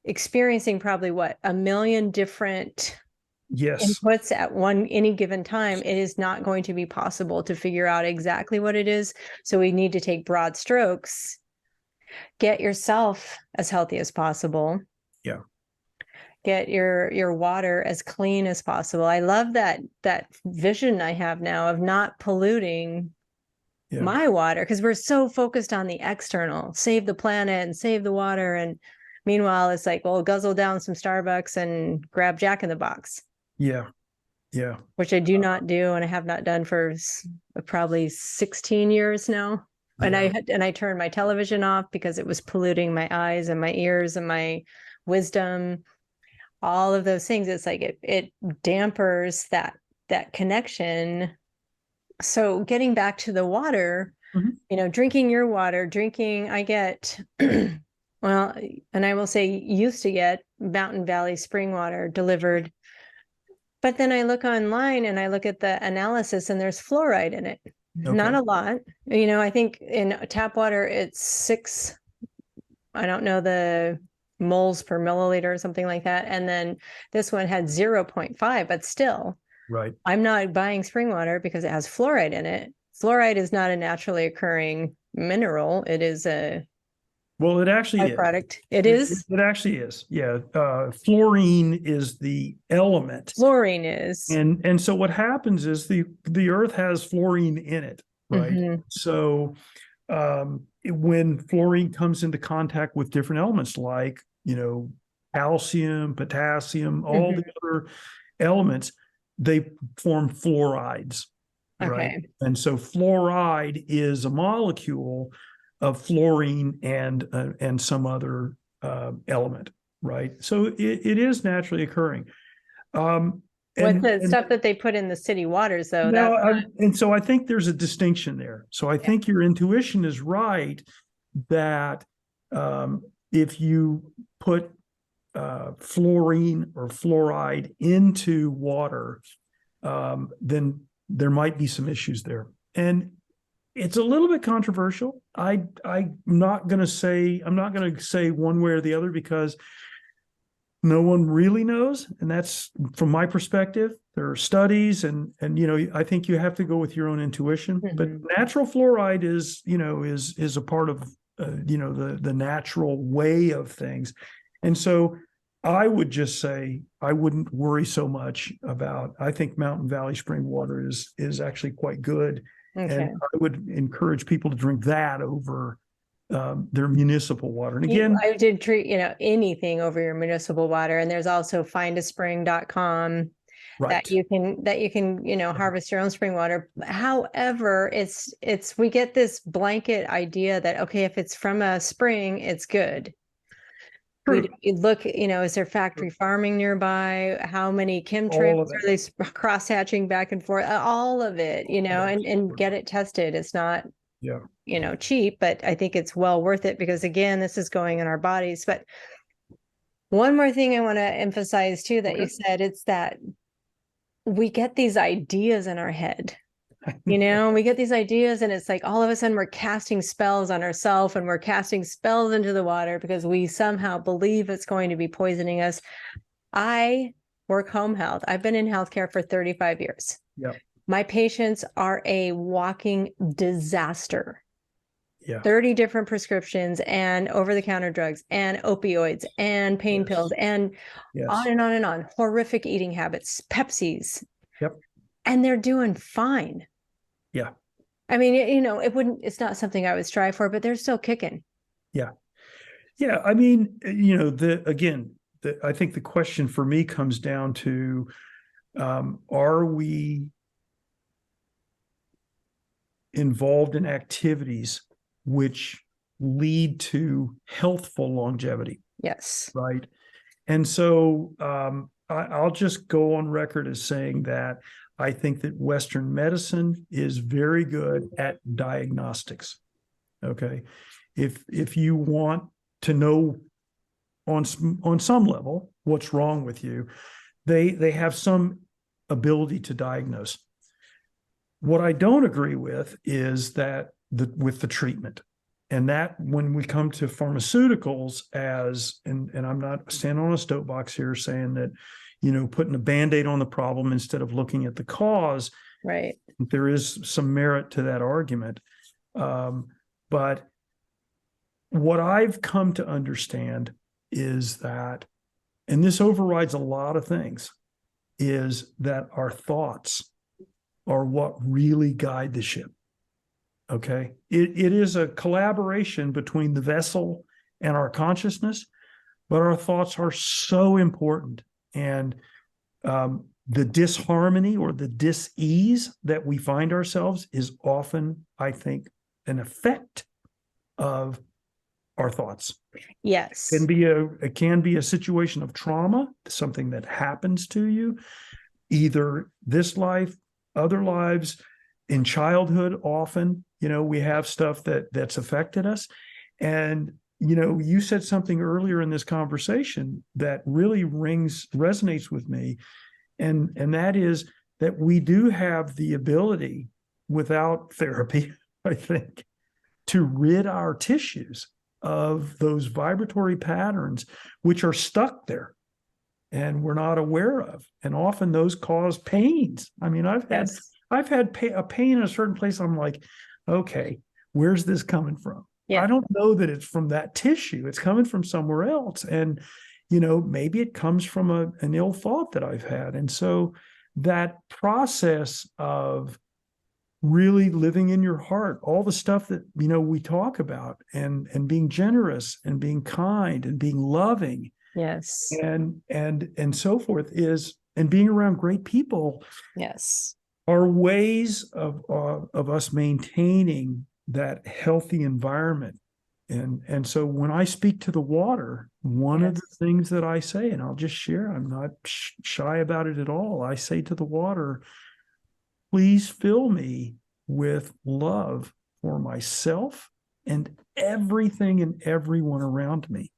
Speaker 2: experiencing probably 1 million different
Speaker 3: Yes.
Speaker 2: inputs at any given time. It is not going to be possible to figure out exactly what it is. So we need to take broad strokes, get yourself as healthy as possible.
Speaker 3: Yeah.
Speaker 2: Get your water as clean as possible. I love that vision I have now of not polluting my water, because we're so focused on the external, save the planet and save the water. And meanwhile, it's like, well, guzzle down some Starbucks and grab Jack in the Box.
Speaker 3: Yeah. Yeah.
Speaker 2: Which I do not do, and I have not done for probably 16 years now.
Speaker 3: Yeah.
Speaker 2: And I turned my television off because it was polluting my eyes and my ears and my wisdom. All of those things. It's like it dampers that connection. So getting back to the water, drinking your water, I get, well, and I will say used to get Mountain Valley spring water delivered. But then I look online and I look at the analysis and there's fluoride in it. Okay. Not a lot. I think in tap water, it's 6, I don't know the moles per milliliter or something like that. And then this one had 0.5, but still,
Speaker 3: right. I'm
Speaker 2: not buying spring water because it has fluoride in it. Fluoride is not a naturally occurring mineral. It is a
Speaker 3: Well, it actually
Speaker 2: byproduct. It is.
Speaker 3: It actually is. Yeah. Fluorine is the element.
Speaker 2: Fluorine is.
Speaker 3: And so what happens is the earth has fluorine in it, right? Mm-hmm. So when fluorine comes into contact with different elements like, calcium, potassium, all the other elements, they form fluorides, right? Okay. And so fluoride is a molecule of fluorine and some other element, right? So it is naturally occurring. What's
Speaker 2: the stuff that they put in the city waters, though?
Speaker 3: And so I think there's a distinction there. So I think your intuition is right that if you put fluorine or fluoride into water, then there might be some issues there. And it's a little bit controversial. I'm not going to say one way or the other, because no one really knows. And that's from my perspective. There are studies and I think you have to go with your own intuition, but natural fluoride is a part of, the natural way of things. And so I would just say, I wouldn't worry so much about, I think Mountain Valley spring water is actually quite good.
Speaker 2: Okay.
Speaker 3: And I would encourage people to drink that over their municipal water. And again,
Speaker 2: I did treat, anything over your municipal water. And there's also findaspring.com
Speaker 3: right.
Speaker 2: that you can, harvest your own spring water. However, we get this blanket idea that, okay, if it's from a spring, it's good.
Speaker 3: True.
Speaker 2: We look, is there factory farming nearby? How many chemtrails are they cross-hatching back and forth? All of it, and get it tested. It's not, cheap, but I think it's well worth it, because again, this is going in our bodies. But one more thing I want to emphasize too, that you said, it's that we get these ideas in our head. We get these ideas, and it's like all of a sudden we're casting spells on ourselves, and we're casting spells into the water because we somehow believe it's going to be poisoning us. I work home health. I've been in healthcare for 35 years.
Speaker 3: Yep.
Speaker 2: My patients are a walking disaster.
Speaker 3: Yeah.
Speaker 2: 30 different prescriptions and over-the-counter drugs and opioids and pain pills and on and on and on. Horrific eating habits, Pepsis.
Speaker 3: Yep.
Speaker 2: And they're doing fine.
Speaker 3: Yeah.
Speaker 2: I mean, it's not something I would strive for, but they're still kicking.
Speaker 3: Yeah. Yeah. I mean, I think the question for me comes down to, are we involved in activities which lead to healthful longevity?
Speaker 2: Yes.
Speaker 3: Right. And so I'll just go on record as saying that I think that Western medicine is very good at diagnostics. Okay. If you want to know on some level what's wrong with you, they have some ability to diagnose. What I don't agree with is that with the treatment. And that when we come to pharmaceuticals and I'm not standing on a soapbox here saying that, putting a Band-Aid on the problem instead of looking at the cause.
Speaker 2: Right.
Speaker 3: There is some merit to that argument. But what I've come to understand is that, and this overrides a lot of things, is that our thoughts are what really guide the ship. Okay. It is a collaboration between the vessel and our consciousness, but our thoughts are so important. And the disharmony or the dis-ease that we find ourselves is often, I think, an effect of our thoughts.
Speaker 2: Yes.
Speaker 3: It can be a situation of trauma, something that happens to you, either this life, other lives, in childhood. Often, we have stuff that's affected us. And you said something earlier in this conversation that really resonates with me. And that is that we do have the ability, without therapy, I think, to rid our tissues of those vibratory patterns, which are stuck there and we're not aware of. And often those cause pains. I mean, I've had a pain in a certain place. I'm like, okay, where's this coming from? Yeah. I don't know that it's from that tissue. It's coming from somewhere else. And, maybe it comes from an ill thought that I've had. And so that process of really living in your heart, all the stuff that, we talk about, and being generous and being kind and being loving.
Speaker 2: Yes.
Speaker 3: And so forth and being around great people.
Speaker 2: Yes.
Speaker 3: Are ways of us maintaining that healthy environment. And so when I speak to the water, one of the things that I say, and I'll just share, I'm not shy about it at all. I say to the water, please fill me with love for myself and everything and everyone around me.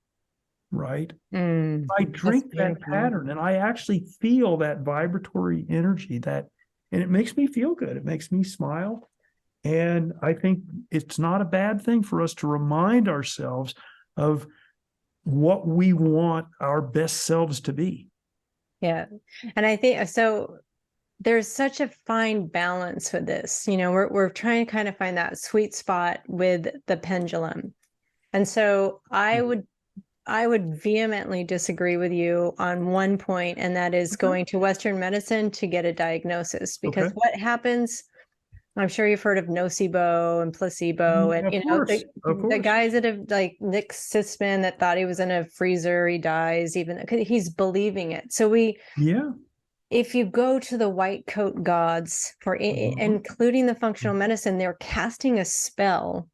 Speaker 3: Right? I drink that pattern and I actually feel that vibratory energy, that and it makes me feel good. It makes me smile. And I think it's not a bad thing for us to remind ourselves of what we want our best selves to be.
Speaker 2: Yeah. And I think so there's such a fine balance with this. We're trying to kind of find that sweet spot with the pendulum. And so I would vehemently disagree with you on one point, and that is going to Western medicine to get a diagnosis. Because what happens, I'm sure you've heard of nocebo and placebo, and the guys that have, like Nick Sisman, that thought he was in a freezer, he dies, even he's believing it. So if you go to the white coat gods, for including the functional medicine, they're casting a spell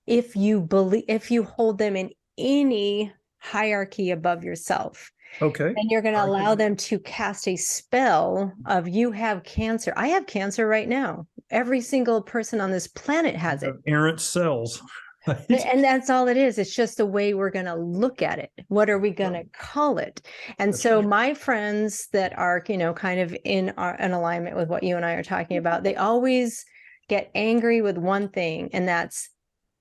Speaker 2: if you hold them in any hierarchy above yourself.
Speaker 3: Okay.
Speaker 2: And you're going to allow them to cast a spell of, you have cancer. I have cancer right now. Every single person on this planet has it.
Speaker 3: Errant cells. Right?
Speaker 2: And that's all it is. It's just the way we're going to look at it. What are we going to call it? And so my friends that are, kind of in alignment with what you and I are talking about, they always get angry with one thing, and that's,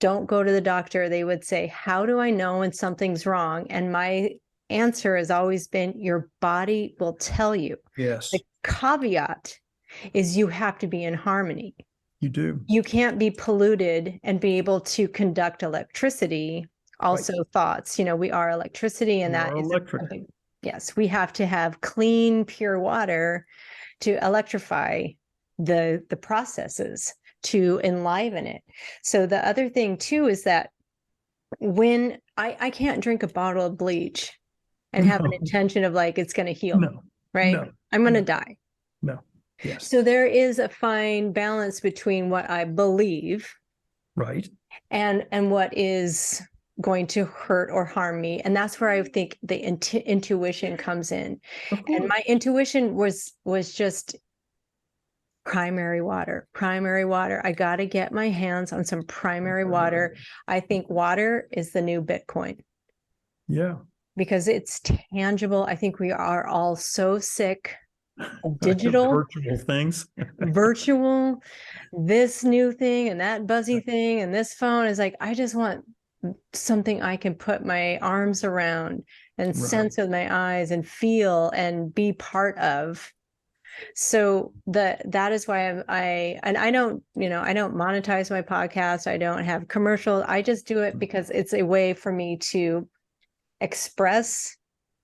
Speaker 2: don't go to the doctor. They would say, how do I know when something's wrong? And my answer has always been, your body will tell you.
Speaker 3: Yes.
Speaker 2: The caveat is you have to be in harmony.
Speaker 3: You do.
Speaker 2: You can't be polluted and be able to conduct electricity. Also thoughts, we are electricity, and that is electric. Yes, we have to have clean, pure water to electrify the processes, to enliven it. So the other thing too is that when I can't drink a bottle of bleach and have an intention of like, it's going to heal me, right? No. I'm going to die.
Speaker 3: No. Yes.
Speaker 2: So there is a fine balance between what I believe,
Speaker 3: right,
Speaker 2: and what is going to hurt or harm me. And that's where I think the intuition comes in. And my intuition was just primary water. I got to get my hands on some primary water. I think water is the new Bitcoin.
Speaker 3: Yeah.
Speaker 2: Because it's tangible. I think we are all so sick of digital
Speaker 3: virtual things.
Speaker 2: Virtual, this new thing and that buzzy thing, and this phone is like, I just want something I can put my arms around and sense with my eyes and feel and be part of. So that is why I don't monetize my podcast. I don't have commercials. I just do it because it's a way for me to express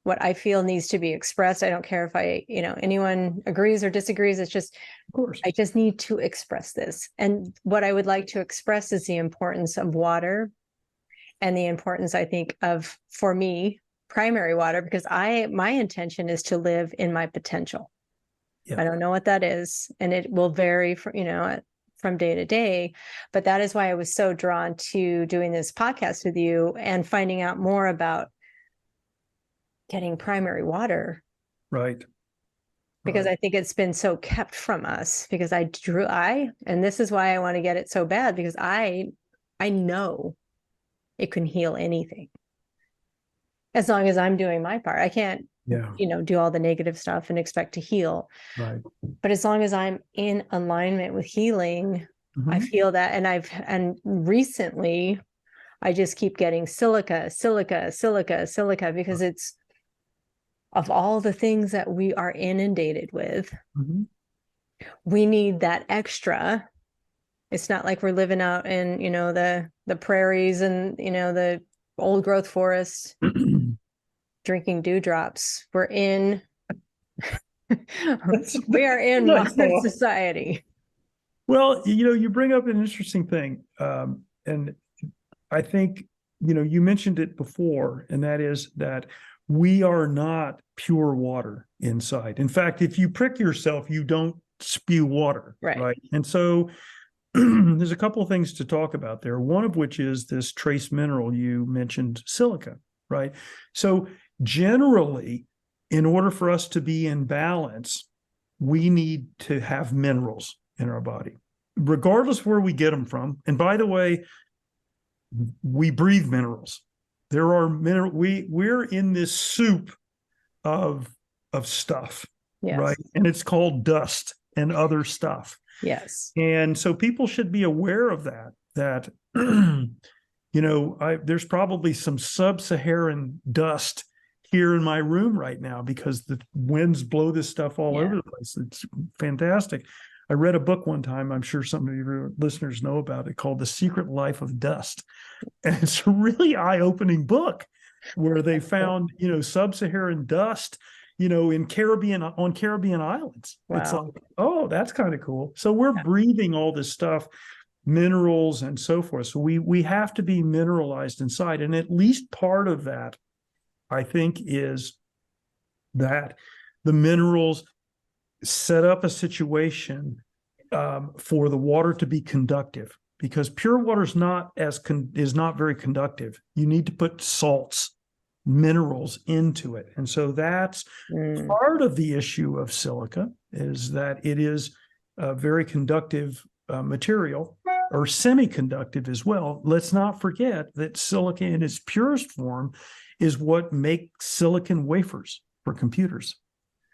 Speaker 2: what I feel needs to be expressed. I don't care if anyone agrees or disagrees. It's just, of course, I just need to express this. And what I would like to express is the importance of water, and the importance, I think, of, for me, primary water, because my intention is to live in my potential. I don't know what that is, and it will vary from day to day, but that is why I was so drawn to doing this podcast with you and finding out more about getting primary water.
Speaker 3: Right.
Speaker 2: Because I think it's been so kept from us, because and this is why I want to get it so bad, because I know it can heal anything as long as I'm doing my part. I can't, do all the negative stuff and expect to heal.
Speaker 3: Right.
Speaker 2: But as long as I'm in alignment with healing, I feel that. And recently I just keep getting silica, because it's, of all the things that we are inundated with, we need that extra. It's not like we're living out in, the prairies and, the old growth forests, drinking dewdrops. We are in modern society.
Speaker 3: Well, you bring up an interesting thing. And I think, you mentioned it before, and that is that we are not pure water inside. In fact, if you prick yourself, you don't spew water. Right. And so there's a couple of things to talk about there. One of which is this trace mineral you mentioned, silica, right? So generally, in order for us to be in balance, we need to have minerals in our body, regardless where we get them from. And by the way, we breathe minerals. There are we're in this soup of stuff, right? And it's called dust. and other stuff.
Speaker 2: Yes.
Speaker 3: And so people should be aware of that there's probably some sub-Saharan dust here in my room right now because the winds blow this stuff all over the place. It's fantastic. I read a book one time, I'm sure some of your listeners know about it, called The Secret Life of Dust. And it's a really eye-opening book where they found, sub-Saharan dust, on Caribbean islands.
Speaker 2: Wow.
Speaker 3: It's like, oh, that's kind of cool. So we're breathing all this stuff, minerals and so forth. So we have to be mineralized inside. And at least part of that, I think, is that the minerals set up a situation for the water to be conductive, because pure water is not very conductive. You need to put salts, minerals into it. And so that's part of the issue of silica, is that it is a very conductive material, or semiconductive as well. Let's not forget that silica in its purest form is what makes silicon wafers for computers.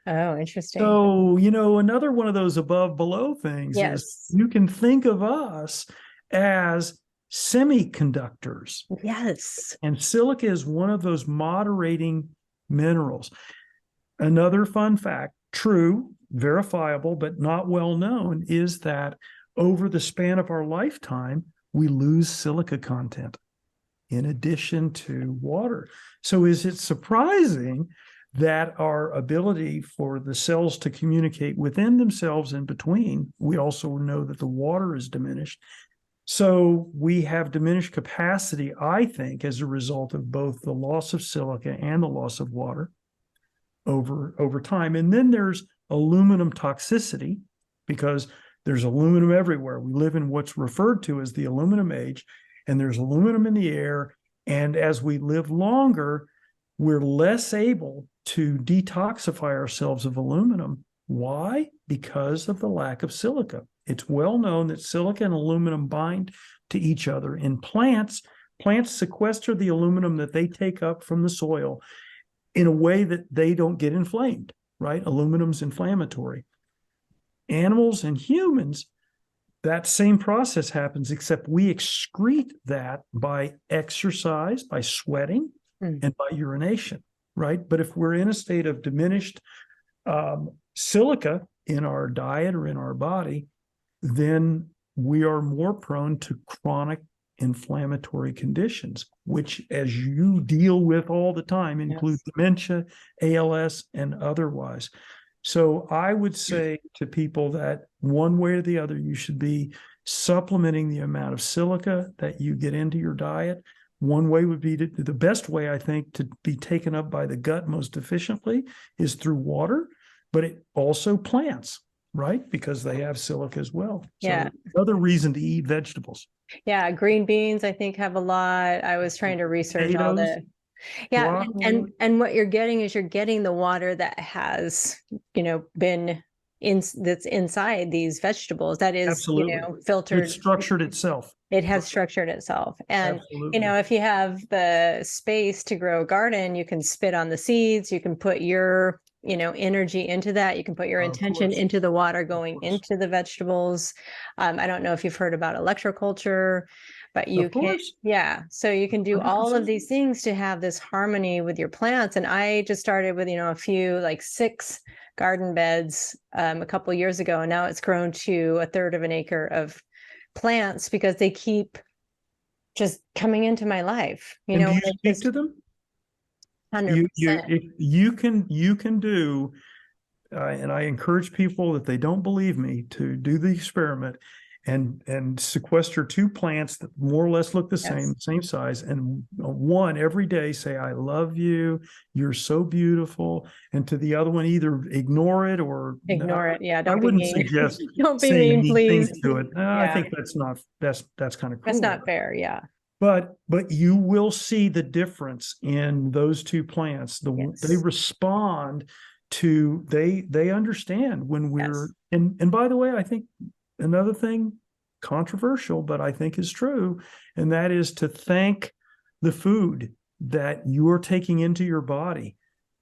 Speaker 2: Oh, interesting.
Speaker 3: So, another one of those above below things is you can think of us as semiconductors.
Speaker 2: Yes.
Speaker 3: And silica is one of those moderating minerals. Another fun fact, true, verifiable, but not well known, is that over the span of our lifetime, we lose silica content in addition to water. So is it surprising that our ability for the cells to communicate within themselves and between, we also know that the water is diminished. So we have diminished capacity, I think, as a result of both the loss of silica and the loss of water over time. And then there's aluminum toxicity, because there's aluminum everywhere. We live in what's referred to as the aluminum age, and there's aluminum in the air. And as we live longer, we're less able to detoxify ourselves of aluminum. Why? Because of the lack of silica. It's well known that silica and aluminum bind to each other. In plants sequester the aluminum that they take up from the soil in a way that they don't get inflamed, right? Aluminum's inflammatory. Animals and humans, that same process happens, except we excrete that by exercise, by sweating, and by urination, right? But if we're in a state of diminished silica in our diet or in our body, then we are more prone to chronic inflammatory conditions, which, as you deal with all the time, include dementia, ALS, and otherwise. So I would say to people that one way or the other, you should be supplementing the amount of silica that you get into your diet. One way would be the best way, I think, to be taken up by the gut most efficiently is through water, but it also plants, right? Because they have silica as well.
Speaker 2: Yeah.
Speaker 3: So another reason to eat vegetables.
Speaker 2: Yeah. Green beans, I think, have a lot. I was trying to research all the. Yeah. And what you're getting is you're getting the water that has, been that's inside these vegetables. That is,
Speaker 3: absolutely,
Speaker 2: filtered.
Speaker 3: It's structured itself.
Speaker 2: It has structured itself. And,
Speaker 3: absolutely,
Speaker 2: if you have the space to grow a garden, you can spit on the seeds, you can put your, energy into that. You can put your intention into the water going into the vegetables. I don't know if you've heard about electroculture, but you can, so you can do 100%. All of these things to have this harmony with your plants. And I just started with, a few, like 6 garden beds a couple of years ago. And now it's grown to 1/3 of an acre of plants because they keep just coming into my life.
Speaker 3: Do you speak to them?
Speaker 2: 100%.
Speaker 3: You can do, and I encourage people, that they don't believe me, to do the experiment and sequester 2 plants that more or less look the same size, and one every day say, "I love you, you're so beautiful," and to the other one either ignore it or
Speaker 2: ignore it. Yeah, don't
Speaker 3: I wouldn't suggest
Speaker 2: don't be mean, please.
Speaker 3: To it. I think that's kind of cool.
Speaker 2: That's not fair. Yeah.
Speaker 3: But you will see the difference in those 2 plants. They respond to, they understand when we're and by the way, I think another thing, controversial, but I think is true, and that is to thank the food that you're taking into your body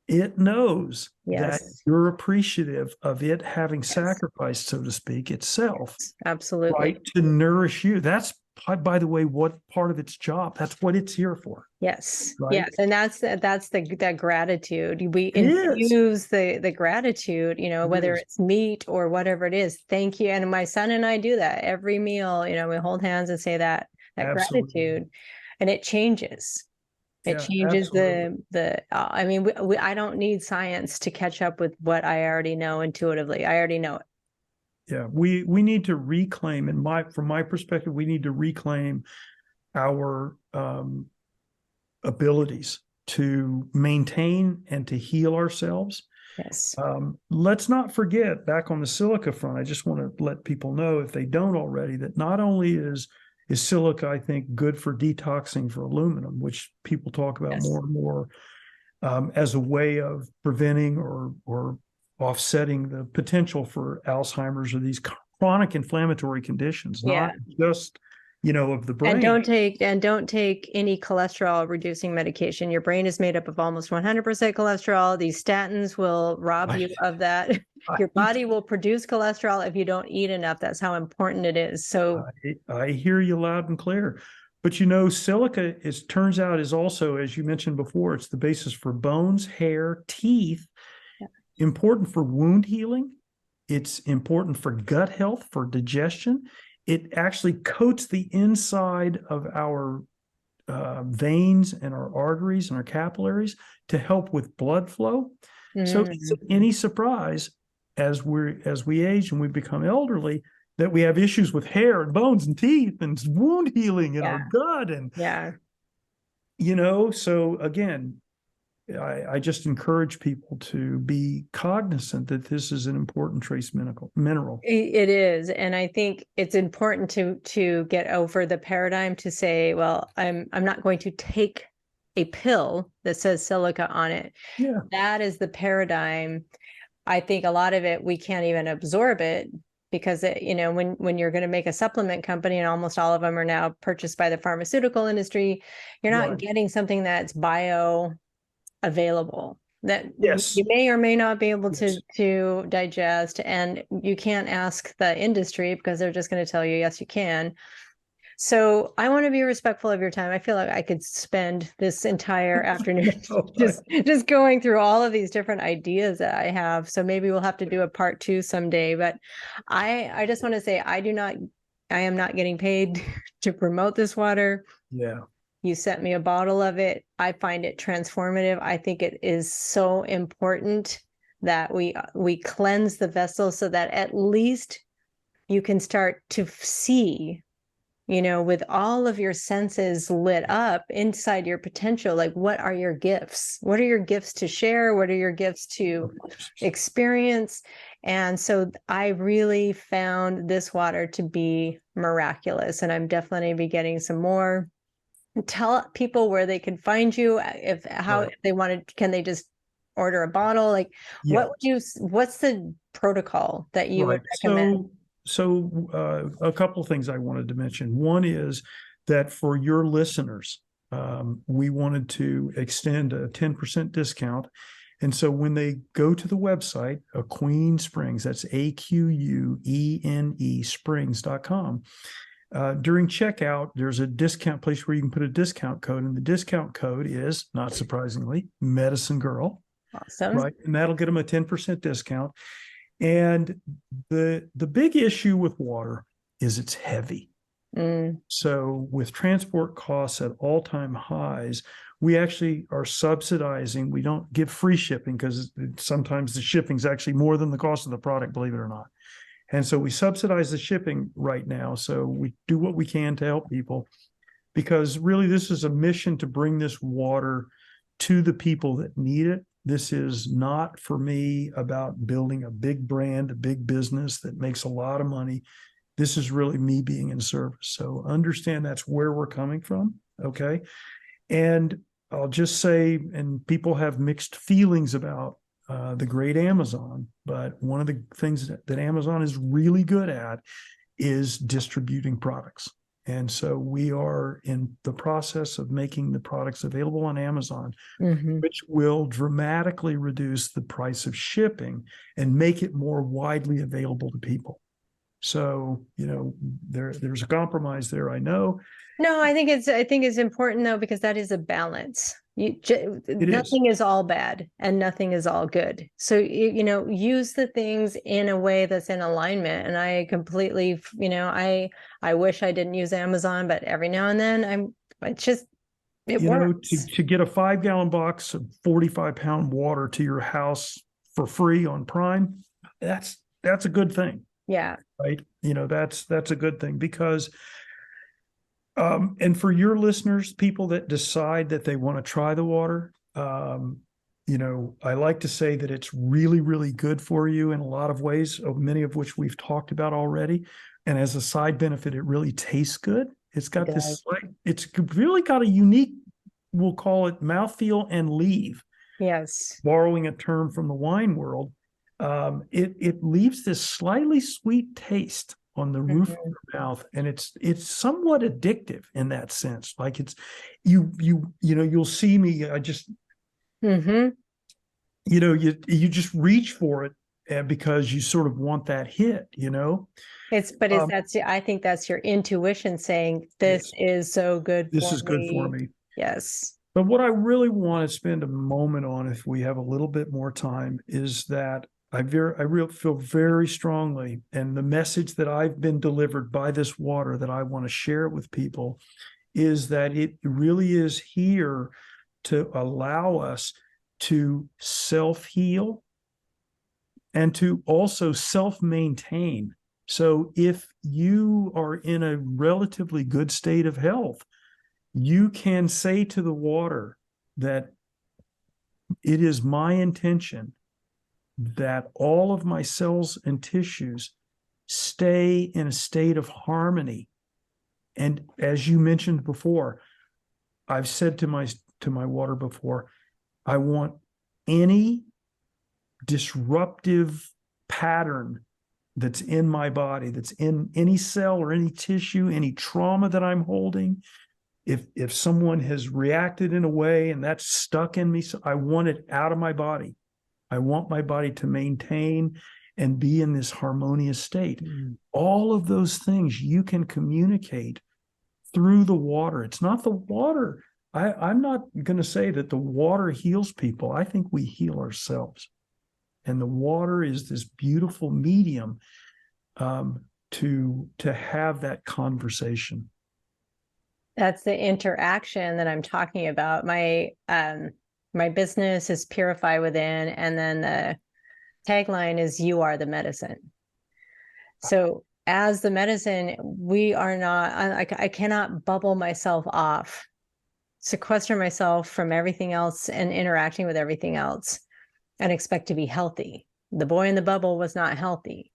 Speaker 3: it knows that
Speaker 2: Yes.
Speaker 3: you're appreciative of it having
Speaker 2: Yes.
Speaker 3: sacrificed, so to speak, itself,
Speaker 2: Absolutely.
Speaker 3: right, to nourish you. That's, by the way, what part of its job. That's what it's here for,
Speaker 2: Yes.
Speaker 3: right?
Speaker 2: Yes. And that's that gratitude. We
Speaker 3: It is.
Speaker 2: infuse the gratitude,
Speaker 3: It
Speaker 2: whether
Speaker 3: is.
Speaker 2: it's meat or whatever it is. Thank you. And my son and I do that every meal. We hold hands and say that
Speaker 3: Absolutely.
Speaker 2: gratitude, and it changes. It
Speaker 3: Yeah,
Speaker 2: changes
Speaker 3: absolutely.
Speaker 2: I mean, I don't need science to catch up with what I already know intuitively. I already know it.
Speaker 3: Yeah, we need to reclaim, from my perspective, we need to reclaim our abilities to maintain and to heal ourselves.
Speaker 2: Yes.
Speaker 3: Let's not forget, back on the silica front, I just want to let people know, if they don't already, that not only is silica, I think, good for detoxing for aluminum, which people talk about
Speaker 2: Yes.
Speaker 3: more and more, as a way of preventing or offsetting the potential for Alzheimer's or these chronic inflammatory conditions,
Speaker 2: Yeah.
Speaker 3: not just, of the
Speaker 2: And
Speaker 3: brain.
Speaker 2: don't take any cholesterol reducing medication. Your brain is made up of almost 100% cholesterol. These statins will rob you of that. Your body will produce cholesterol if you don't eat enough. That's how important it is. So
Speaker 3: I hear you loud and clear. But silica turns out is also, as you mentioned before, it's the basis for bones, hair, teeth,
Speaker 2: yeah.
Speaker 3: important for wound healing. It's important for gut health, for digestion. It actually coats the inside of our veins and our arteries and our capillaries to help with blood flow. So is it any surprise, as we age and we become elderly, that we have issues with hair and bones and teeth and wound healing in our gut? And so again, I just encourage people to be cognizant that this is an important trace mineral.
Speaker 2: It is. And I think it's important to get over the paradigm to say, well, I'm not going to take a pill that says silica on it.
Speaker 3: Yeah.
Speaker 2: That is the paradigm. I think a lot of it, we can't even absorb it, because when you're going to make a supplement company, and almost all of them are now purchased by the pharmaceutical industry, you're not getting something that's bio available that you may or may not be able to digest. And you can't ask the industry, because they're just going to tell you, yes, you can. So I want to be respectful of your time. I feel like I could spend this entire afternoon just going through all of these different ideas that I have. So maybe we'll have to do a part 2 someday. But I just want to say, I am not getting paid to promote this water.
Speaker 3: Yeah.
Speaker 2: You sent me a bottle of it. I find it transformative. I think it is so important that we cleanse the vessel, so that at least you can start to see, with all of your senses lit up inside your potential. Like, what are your gifts? What are your gifts to share? What are your gifts to experience? And so I really found this water to be miraculous, and I'm definitely going to be getting some more. Tell people where they can find you, if they wanted. Can they just order a bottle? Like, what's the protocol that you would recommend?
Speaker 3: So a couple of things I wanted to mention. One is that for your listeners, we wanted to extend a 10% discount. And so when they go to the website, Aquene Springs, that's AQUENE Springs.com, during checkout, there's a discount place where you can put a discount code, and the discount code is, not surprisingly, Medicine Girl.
Speaker 2: Awesome.
Speaker 3: Right. And that'll get them a 10% discount. And the big issue with water is it's heavy. So with transport costs at all-time highs, we actually are subsidizing. We don't give free shipping, because sometimes the shipping is actually more than the cost of the product, believe it or not. And so we subsidize the shipping right now. So we do what we can to help people, because really this is a mission to bring this water to the people that need it. This is not, for me, about building a big brand, a big business that makes a lot of money. This is really me being in service. So understand that's where we're coming from. Okay. And I'll just say, and people have mixed feelings about the great Amazon, but one of the things that Amazon is really good at is distributing products. And so we are in the process of making the products available on Amazon, which will dramatically reduce the price of shipping and make it more widely available to people. So, there's a compromise there, I know.
Speaker 2: No, I think it's important though, because that is a balance. Nothing is all bad and nothing is all good. So, use the things in a way that's in alignment. And I completely, I wish I didn't use Amazon, but every now and then it works.
Speaker 3: To get a 5-gallon box of 45-pound water to your house for free on Prime, that's a good thing.
Speaker 2: Yeah.
Speaker 3: Right. That's a good thing because, and for your listeners, people that decide that they want to try the water, I like to say that it's really, really good for you in a lot of ways, many of which we've talked about already. And as a side benefit, it really tastes good. It's got it's really got a unique, we'll call it mouthfeel and leave.
Speaker 2: Yes.
Speaker 3: Borrowing a term from the wine world. It leaves this slightly sweet taste on the roof of your mouth, and it's somewhat addictive in that sense. Like it's you'll see me. I just you just reach for it because you sort of want that hit.
Speaker 2: I think that's your intuition saying this is so good.
Speaker 3: This is good for me.
Speaker 2: Yes.
Speaker 3: But what I really want to spend a moment on, if we have a little bit more time, is that I really feel very strongly, and the message that I've been delivered by this water that I want to share with people is that it really is here to allow us to self-heal and to also self-maintain. So if you are in a relatively good state of health, you can say to the water that it is my intention that all of my cells and tissues stay in a state of harmony. And as you mentioned before, I've said to my water before, I want any disruptive pattern that's in my body, that's in any cell or any tissue, any trauma that I'm holding. If someone has reacted in a way and that's stuck in me, so I want it out of my body. I want my body to maintain and be in this harmonious state. All of those things you can communicate through the water. It's not the water. I'm not going to say that the water heals people. I think we heal ourselves. And the water is this beautiful medium to have that conversation.
Speaker 2: That's the interaction that I'm talking about. My business is Purify Within, and then the tagline is "You are the medicine." So as the medicine, we are not, I cannot bubble myself off, sequester myself from everything else and interacting with everything else and expect to be healthy. The boy in the bubble was not healthy.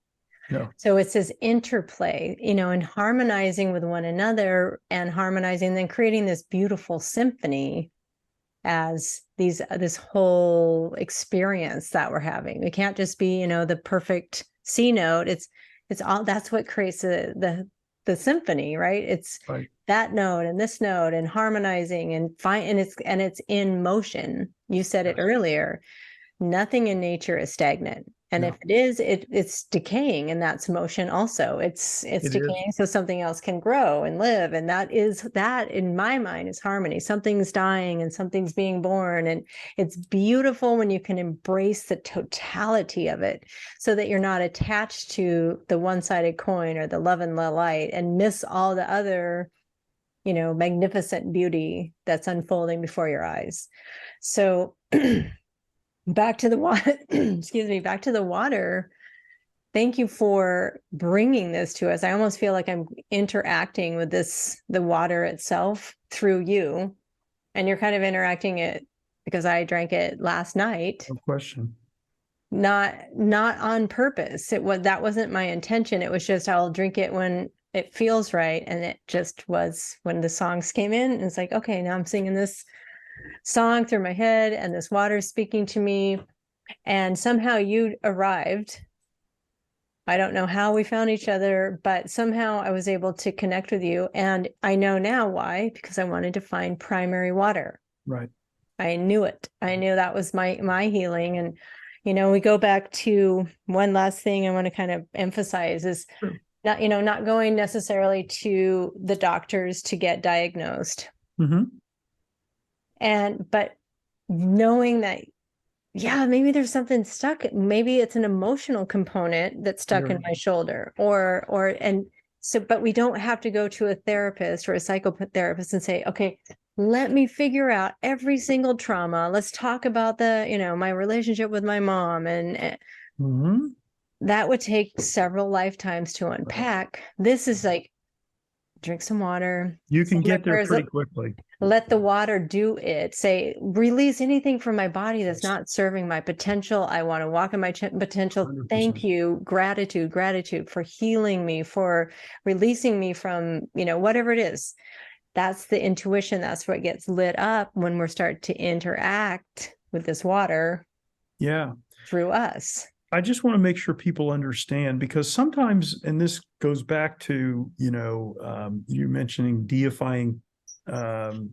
Speaker 3: No.
Speaker 2: So it's this interplay, and harmonizing with one another and harmonizing, then creating this beautiful symphony as this whole experience that we're having. It can't just be, the perfect C note. It's all, that's what creates the symphony, right? It's right. That note and this note and harmonizing and it's in motion. You said it earlier. Nothing in nature is stagnant. And if it is, it's decaying, and that's motion also. It's decaying so something else can grow and live. And that in my mind is harmony. Something's dying and something's being born. And it's beautiful when you can embrace the totality of it so that you're not attached to the one-sided coin or the love and the light and miss all the other, magnificent beauty that's unfolding before your eyes. So back to the water, back to the water. Thank you for bringing this to us. I almost feel like I'm interacting with the water itself through you, and you're kind of interacting it because I drank it last night.
Speaker 3: No question.
Speaker 2: Not on purpose. That wasn't my intention. It was just, I'll drink it when it feels right. And it just was when the songs came in, and it's like, okay, now I'm singing this song through my head and this water speaking to me, and somehow you arrived I don't know how we found each other, but somehow I was able to connect with you. And I know now why, because I wanted to find primary water.
Speaker 3: Right.
Speaker 2: I knew it. I knew that was my healing. And, we go back to one last thing I want to kind of emphasize is
Speaker 3: Sure.
Speaker 2: not going necessarily to the doctors to get diagnosed.
Speaker 3: Mm-hmm.
Speaker 2: But knowing that, yeah, maybe there's something stuck. Maybe it's an emotional component that's stuck in my shoulder but we don't have to go to a therapist or a psychotherapist and say, okay, let me figure out every single trauma. Let's talk about my relationship with my mom. And
Speaker 3: Mm-hmm.
Speaker 2: that would take several lifetimes to unpack. This is like, drink some water.
Speaker 3: You can get there pretty quickly.
Speaker 2: Let the water do it. Say, release anything from my body that's not serving my potential. I want to walk in my potential.
Speaker 3: 100%.
Speaker 2: Thank you. Gratitude for healing me, for releasing me from, whatever it is. That's the intuition. That's what gets lit up when we're starting to interact with this water.
Speaker 3: Yeah.
Speaker 2: Through us.
Speaker 3: I just want to make sure people understand, because sometimes, and this goes back to, you mentioning deifying
Speaker 2: the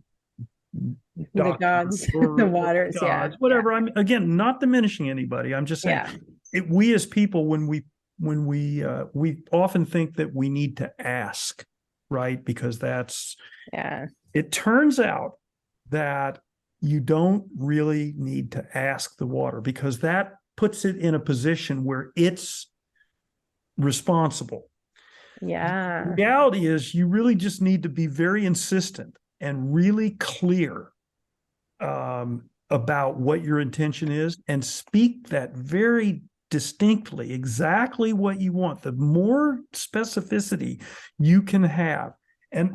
Speaker 2: gods, the waters,
Speaker 3: gods, whatever. I'm, again, not diminishing anybody. I'm just saying, we as people, when we often think that we need to ask, right? Because it turns out that you don't really need to ask the water, because that puts it in a position where it's responsible.
Speaker 2: Yeah.
Speaker 3: The reality is, you really just need to be very insistent and really clear about what your intention is, and speak that very distinctly, exactly what you want. The more specificity you can have. And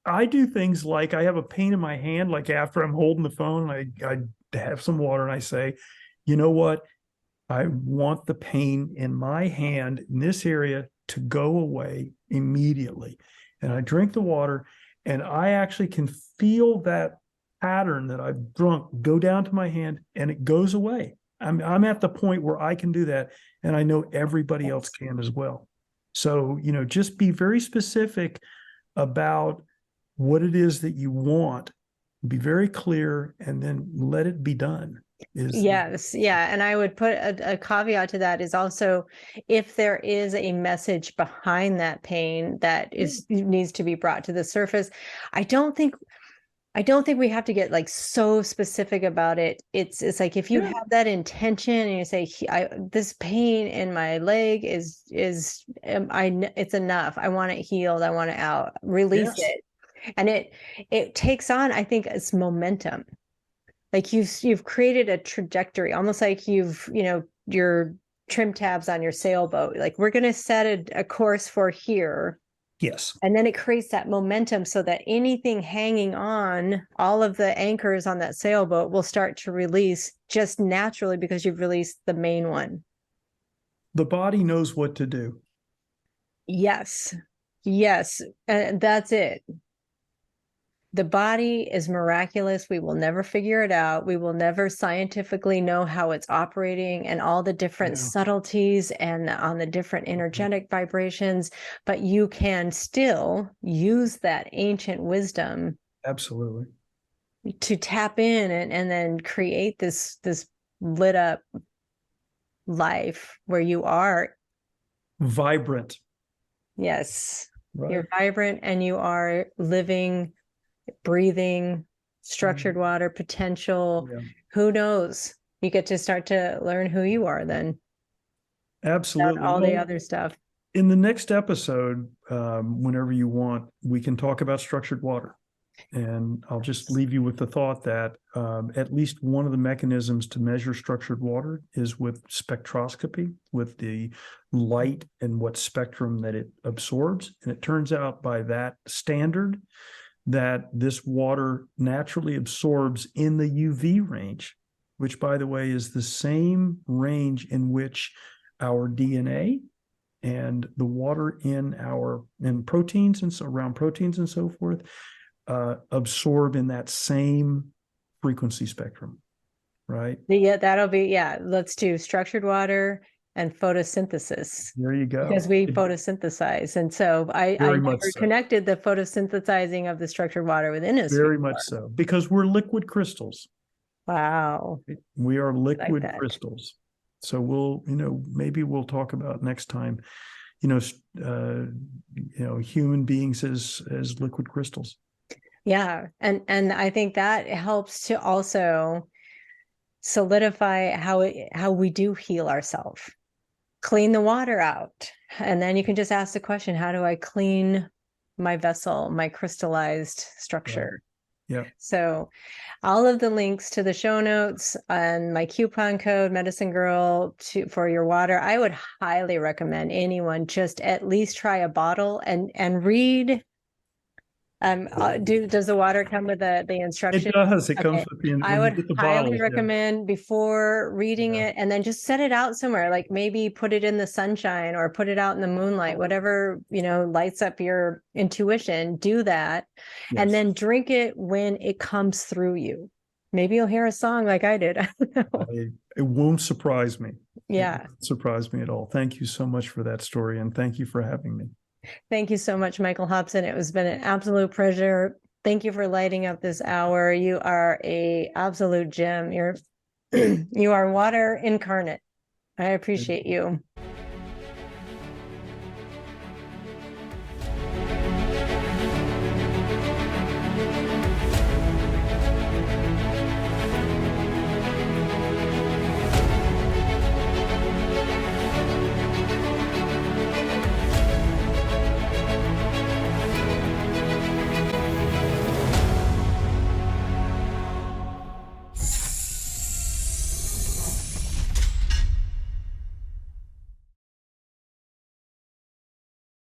Speaker 3: I do things like, I have a pain in my hand, like after I'm holding the phone, I have some water and I say, you know what? I want the pain in my hand in this area to go away immediately. And I drink the water, and I actually can feel that pattern that I've drunk go down to my hand, and it goes away. I'm at the point where I can do that, and I know everybody else can as well. So, just be very specific about what it is that you want. Be very clear, and then let it be done.
Speaker 2: Yes. Yeah. And I would put a caveat to that is also, if there is a message behind that pain that needs to be brought to the surface, I don't think we have to get like so specific about it. It's like, if you have that intention and you say, this pain in my leg it's enough. I want it healed. I want it out, release it. And it takes on, I think, it's momentum. Like you've created a trajectory, almost like your trim tabs on your sailboat. Like, we're going to set a course for here.
Speaker 3: Yes.
Speaker 2: And then it creates that momentum so that anything hanging on, all of the anchors on that sailboat, will start to release just naturally, because you've released the main one.
Speaker 3: The body knows what to do.
Speaker 2: Yes. And that's it. The body is miraculous. We will never figure it out. We will never scientifically know how it's operating and all the different subtleties and on the different energetic vibrations, but you can still use that ancient wisdom.
Speaker 3: Absolutely.
Speaker 2: To tap in and then create this lit up life where you are
Speaker 3: vibrant.
Speaker 2: Yes.
Speaker 3: Right.
Speaker 2: You're vibrant and you are living, breathing, structured water, potential. Who knows? You get to start to learn who you are then.
Speaker 3: Absolutely.
Speaker 2: All the other stuff.
Speaker 3: In the next episode, whenever you want, we can talk about structured water. And I'll just leave you with the thought that at least one of the mechanisms to measure structured water is with spectroscopy, with the light and what spectrum that it absorbs. And it turns out, by that standard, that this water naturally absorbs in the UV range, which, by the way, is the same range in which our DNA and the water in proteins and so around proteins and so forth absorb in that same frequency spectrum, right?
Speaker 2: Yeah, that'll be, let's do structured water and photosynthesis.
Speaker 3: There you go.
Speaker 2: Because we photosynthesize. And so I
Speaker 3: Very
Speaker 2: never
Speaker 3: much so.
Speaker 2: connected the photosynthesizing of the structured water within us.
Speaker 3: Very much so, because we're liquid crystals.
Speaker 2: Wow.
Speaker 3: We are liquid
Speaker 2: that.
Speaker 3: crystals. So we'll, maybe we'll talk about next time, human beings as liquid crystals.
Speaker 2: Yeah. And I think that helps to also solidify how we do heal ourselves. Clean the water out. And then you can just ask the question, how do I clean my vessel, my crystallized structure?
Speaker 3: Yeah.
Speaker 2: So all of the links to the show notes and my coupon code Medicine Girl for your water. I would highly recommend anyone just at least try a bottle and read. Does the water come with the instructions?
Speaker 3: It does. It comes
Speaker 2: Okay.
Speaker 3: with the.
Speaker 2: I would highly
Speaker 3: bottles,
Speaker 2: recommend before reading it, and then just set it out somewhere, like maybe put it in the sunshine or put it out in the moonlight, whatever, lights up your intuition, do that.
Speaker 3: Yes.
Speaker 2: And then drink it when it comes through you. Maybe you'll hear a song like I did. I don't know.
Speaker 3: It won't surprise me.
Speaker 2: Yeah.
Speaker 3: It won't surprise me at all. Thank you so much for that story. And thank you for having me.
Speaker 2: Thank you so much, Michael Hobson. It has been an absolute pleasure. Thank you for lighting up this hour. You are a absolute gem. You are water incarnate. I appreciate you.